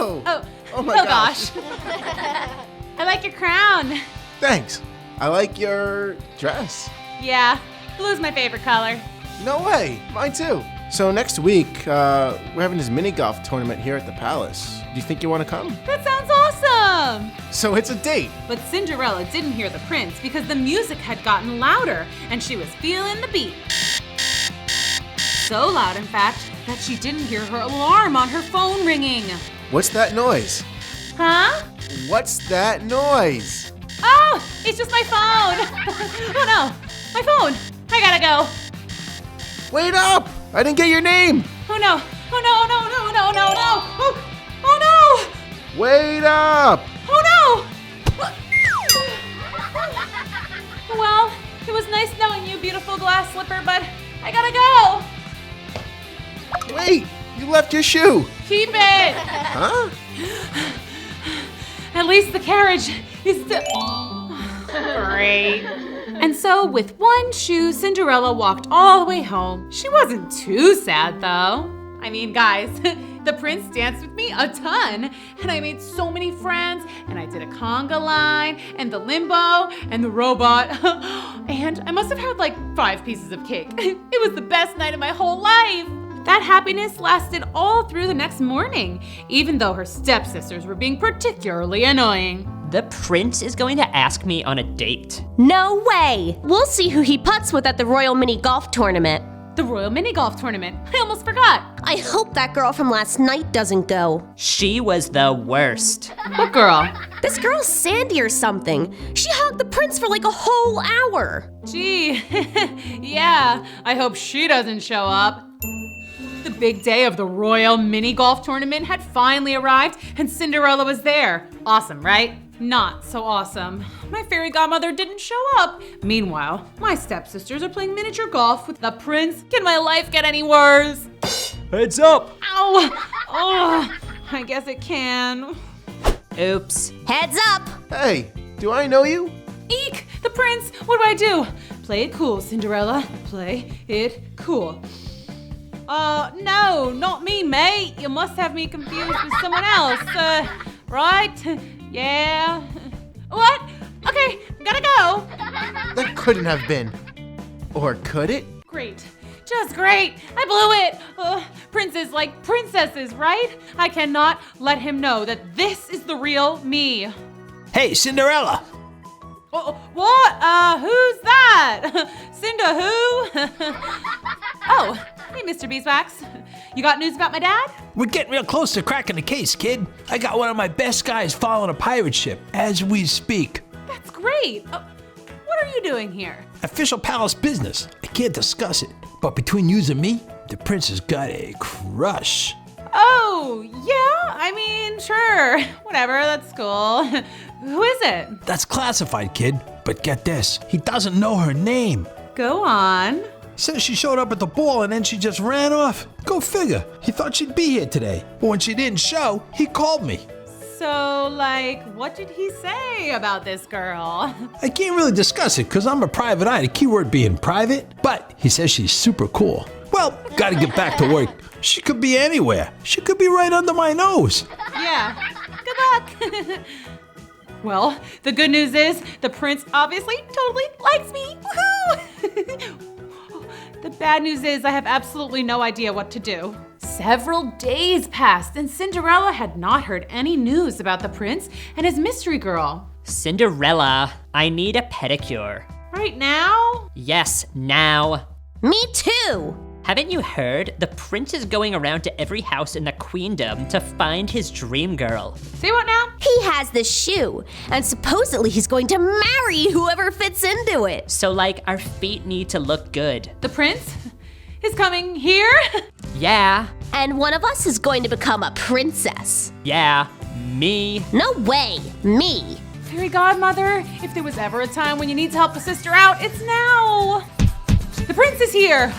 [SPEAKER 19] Oh my gosh.
[SPEAKER 2] I like your crown.
[SPEAKER 19] Thanks. I like your dress.
[SPEAKER 2] Yeah, blue's my favorite color.
[SPEAKER 19] No way, mine too. So next week, we're having this mini golf tournament here at the palace. Do you think you want to come?
[SPEAKER 2] That sounds awesome!
[SPEAKER 19] So it's a date.
[SPEAKER 2] But Cinderella didn't hear the prince because the music had gotten louder and she was feeling the beat. So loud, in fact, that she didn't hear her alarm on her phone ringing.
[SPEAKER 19] What's that noise?
[SPEAKER 2] Huh?
[SPEAKER 19] What's that noise?
[SPEAKER 2] Oh, it's just my phone. Oh no, my phone. I gotta go.
[SPEAKER 19] Wait up! I didn't get your name!
[SPEAKER 2] Oh no, oh no, no, no, no, no, no. Oh no!
[SPEAKER 19] Wait up!
[SPEAKER 2] Oh no! Well, it was nice knowing you, beautiful glass slipper, but I gotta go.
[SPEAKER 19] Wait, you left your shoe.
[SPEAKER 2] Keep it.
[SPEAKER 19] Huh?
[SPEAKER 2] At least the carriage is still... Great. And so, with one shoe, Cinderella walked all the way home. She wasn't too sad, though. I mean, guys, the prince danced with me a ton, and I made so many friends, and I did a conga line, and the limbo, and the robot, and I must have had like 5 pieces of cake. It was the best night of my whole life. That happiness lasted all through the next morning, even though her stepsisters were being particularly annoying.
[SPEAKER 10] The prince is going to ask me on a date.
[SPEAKER 9] No way! We'll see who he putts with at the Royal Mini Golf Tournament.
[SPEAKER 2] The Royal Mini Golf Tournament. I almost forgot.
[SPEAKER 9] I hope that girl from last night doesn't go.
[SPEAKER 10] She was the worst.
[SPEAKER 2] What girl?
[SPEAKER 9] This girl's Sandy or something. She hugged the prince for like a whole hour.
[SPEAKER 2] Gee, yeah, I hope she doesn't show up. The big day of the Royal Mini Golf Tournament had finally arrived and Cinderella was there. Awesome, right? Not so awesome. My fairy godmother didn't show up. Meanwhile, my stepsisters are playing miniature golf with the prince. Can my life get any worse?
[SPEAKER 21] Heads up!
[SPEAKER 2] Ow! Oh, I guess it can.
[SPEAKER 10] Oops.
[SPEAKER 9] Heads up!
[SPEAKER 19] Hey, do I know you?
[SPEAKER 2] Eek! The prince! What do I do? Play it cool, Cinderella. Play it cool. No, not me, mate. You must have me confused with someone else. Right? Yeah. What? Okay, gotta go.
[SPEAKER 19] That couldn't have been. Or could it?
[SPEAKER 2] Great. Just great. I blew it. Princes like princesses, right? I cannot let him know that this is the real me.
[SPEAKER 6] Hey, Cinderella!
[SPEAKER 2] What? Who's that? Cinda who? Oh, hey, Mr. Beeswax. You got news about my dad?
[SPEAKER 6] We're getting real close to cracking the case, kid. I got one of my best guys following a pirate ship as we speak.
[SPEAKER 2] That's great. What are you doing here?
[SPEAKER 6] Official palace business. I can't discuss it. But between yous and me, the prince has got a crush.
[SPEAKER 2] Oh, yeah? I mean, sure. Whatever, that's cool. Who is it?
[SPEAKER 6] That's classified, kid. But get this, he doesn't know her name.
[SPEAKER 2] Go on.
[SPEAKER 6] Says she showed up at the ball and then she just ran off. Go figure. He thought she'd be here today. But when she didn't show, he called me.
[SPEAKER 2] So, like, what did he say about this girl?
[SPEAKER 6] I can't really discuss it because I'm a private eye, the keyword being private. But he says she's super cool. Well, gotta get back to work. She could be anywhere. She could be right under my nose.
[SPEAKER 2] Yeah, good luck. Well, the good news is the prince obviously totally likes me. Woohoo! The bad news is I have absolutely no idea what to do. Several days passed and Cinderella had not heard any news about the prince and his mystery girl.
[SPEAKER 10] Cinderella, I need a pedicure.
[SPEAKER 2] Right now?
[SPEAKER 10] Yes, now.
[SPEAKER 9] Me too!
[SPEAKER 10] Haven't you heard? The prince is going around to every house in the queendom to find his dream girl.
[SPEAKER 2] Say what now?
[SPEAKER 9] He has the shoe, and supposedly he's going to marry whoever fits into it.
[SPEAKER 10] So, like, our feet need to look good.
[SPEAKER 2] The prince is coming here?
[SPEAKER 10] Yeah.
[SPEAKER 9] And one of us is going to become a princess.
[SPEAKER 10] Yeah, me.
[SPEAKER 9] No way, me.
[SPEAKER 2] Fairy godmother, if there was ever a time when you need to help a sister out, it's now. The prince is here.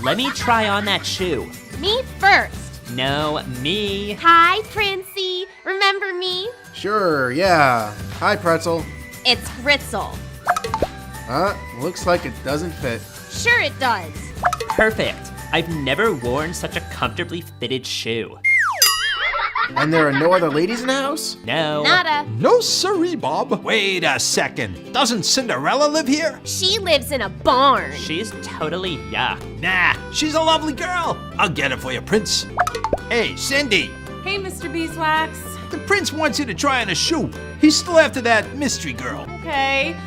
[SPEAKER 10] Let me try on that shoe.
[SPEAKER 9] Me first.
[SPEAKER 10] No, me.
[SPEAKER 9] Hi, Princey. Remember me?
[SPEAKER 19] Sure, yeah. Hi, Pretzel.
[SPEAKER 9] It's Ritzel.
[SPEAKER 19] Looks like it doesn't fit.
[SPEAKER 9] Sure it does.
[SPEAKER 10] Perfect. I've never worn such a comfortably fitted shoe.
[SPEAKER 19] And there are no other ladies in the house?
[SPEAKER 10] No.
[SPEAKER 9] Nada.
[SPEAKER 3] No siree, Bob.
[SPEAKER 6] Wait a second. Doesn't Cinderella live here?
[SPEAKER 9] She lives in a barn.
[SPEAKER 10] She's totally yuck.
[SPEAKER 6] Nah, she's a lovely girl. I'll get it for you, Prince. Hey, Cindy.
[SPEAKER 2] Hey, Mr. Beeswax.
[SPEAKER 6] The prince wants you to try on a shoe. He's still after that mystery girl.
[SPEAKER 2] Okay.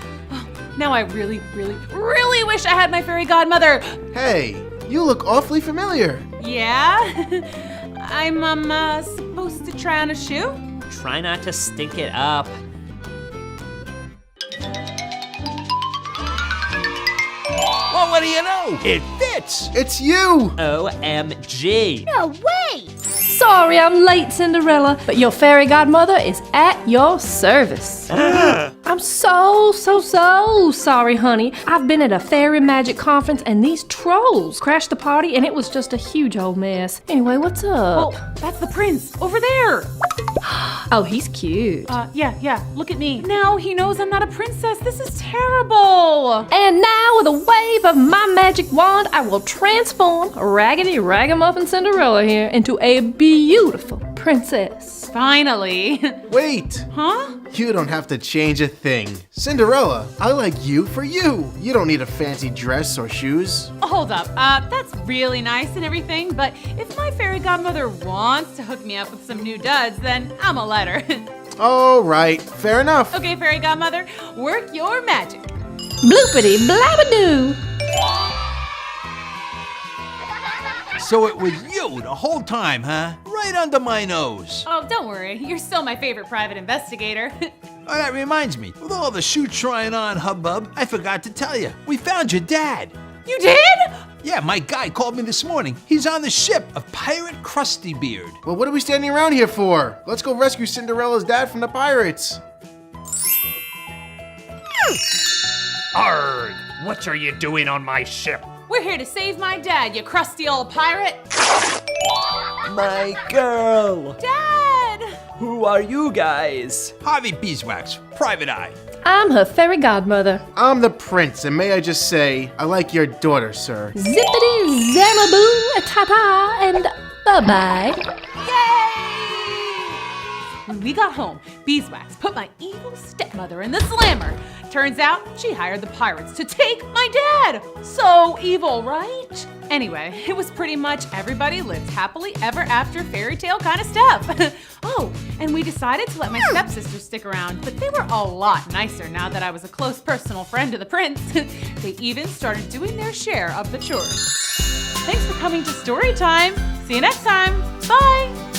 [SPEAKER 2] Now I really, really, really wish I had my fairy godmother.
[SPEAKER 19] Hey, you look awfully familiar.
[SPEAKER 2] Yeah? I'm supposed to try on a shoe?
[SPEAKER 10] Try not to stink it up.
[SPEAKER 6] Well, what do you know? It fits.
[SPEAKER 19] It's you.
[SPEAKER 10] OMG.
[SPEAKER 9] No way.
[SPEAKER 1] Sorry I'm late, Cinderella, but your fairy godmother is at your service. I'm so sorry, honey. I've been at a fairy magic conference and these trolls crashed the party and it was just a huge old mess. Anyway, what's up?
[SPEAKER 2] Oh, that's the prince over there.
[SPEAKER 1] Oh, he's cute.
[SPEAKER 2] Yeah, look at me. Now he knows I'm not a princess. This is terrible.
[SPEAKER 1] And now with a wave of my magic wand, I will transform Raggedy Ragamuffin Cinderella here into a beautiful princess.
[SPEAKER 2] Finally.
[SPEAKER 19] Wait.
[SPEAKER 2] Huh?
[SPEAKER 19] You don't have to change a thing. Cinderella, I like you for you. You don't need a fancy dress or shoes.
[SPEAKER 2] Hold up. That's really nice and everything, but if my fairy godmother wants to hook me up with some new duds, then I'ma let her.
[SPEAKER 19] All right, fair enough.
[SPEAKER 2] Okay, fairy godmother, work your magic.
[SPEAKER 1] Bloopity blabadoo.
[SPEAKER 6] So it was you the whole time, huh? Right under my nose.
[SPEAKER 2] Oh, don't worry. You're still my favorite private investigator.
[SPEAKER 6] Oh, that reminds me. With all the shoe trying on hubbub, I forgot to tell you. We found your dad.
[SPEAKER 2] You did?
[SPEAKER 6] Yeah, my guy called me this morning. He's on the ship of Pirate Krusty Beard.
[SPEAKER 19] Well, what are we standing around here for? Let's go rescue Cinderella's dad from the pirates.
[SPEAKER 7] Arrgh! What are you doing on my ship?
[SPEAKER 2] We're here to save my dad, you crusty old pirate.
[SPEAKER 14] My girl!
[SPEAKER 2] Dad!
[SPEAKER 14] Who are you guys?
[SPEAKER 6] Harvey Beeswax, private eye.
[SPEAKER 1] I'm her fairy godmother.
[SPEAKER 19] I'm the prince, and may I just say, I like your daughter, sir.
[SPEAKER 1] Zippity zamaboo, ta-ta, and bye-bye.
[SPEAKER 2] When we got home, Beeswax put my evil stepmother in the slammer. Turns out she hired the pirates to take my dad. So evil, right? Anyway, it was pretty much everybody lived happily ever after fairy tale kind of stuff. Oh, and we decided to let my stepsisters stick around, but they were a lot nicer now that I was a close personal friend of the prince. They even started doing their share of the chores. Thanks for coming to Storytime. See you next time. Bye.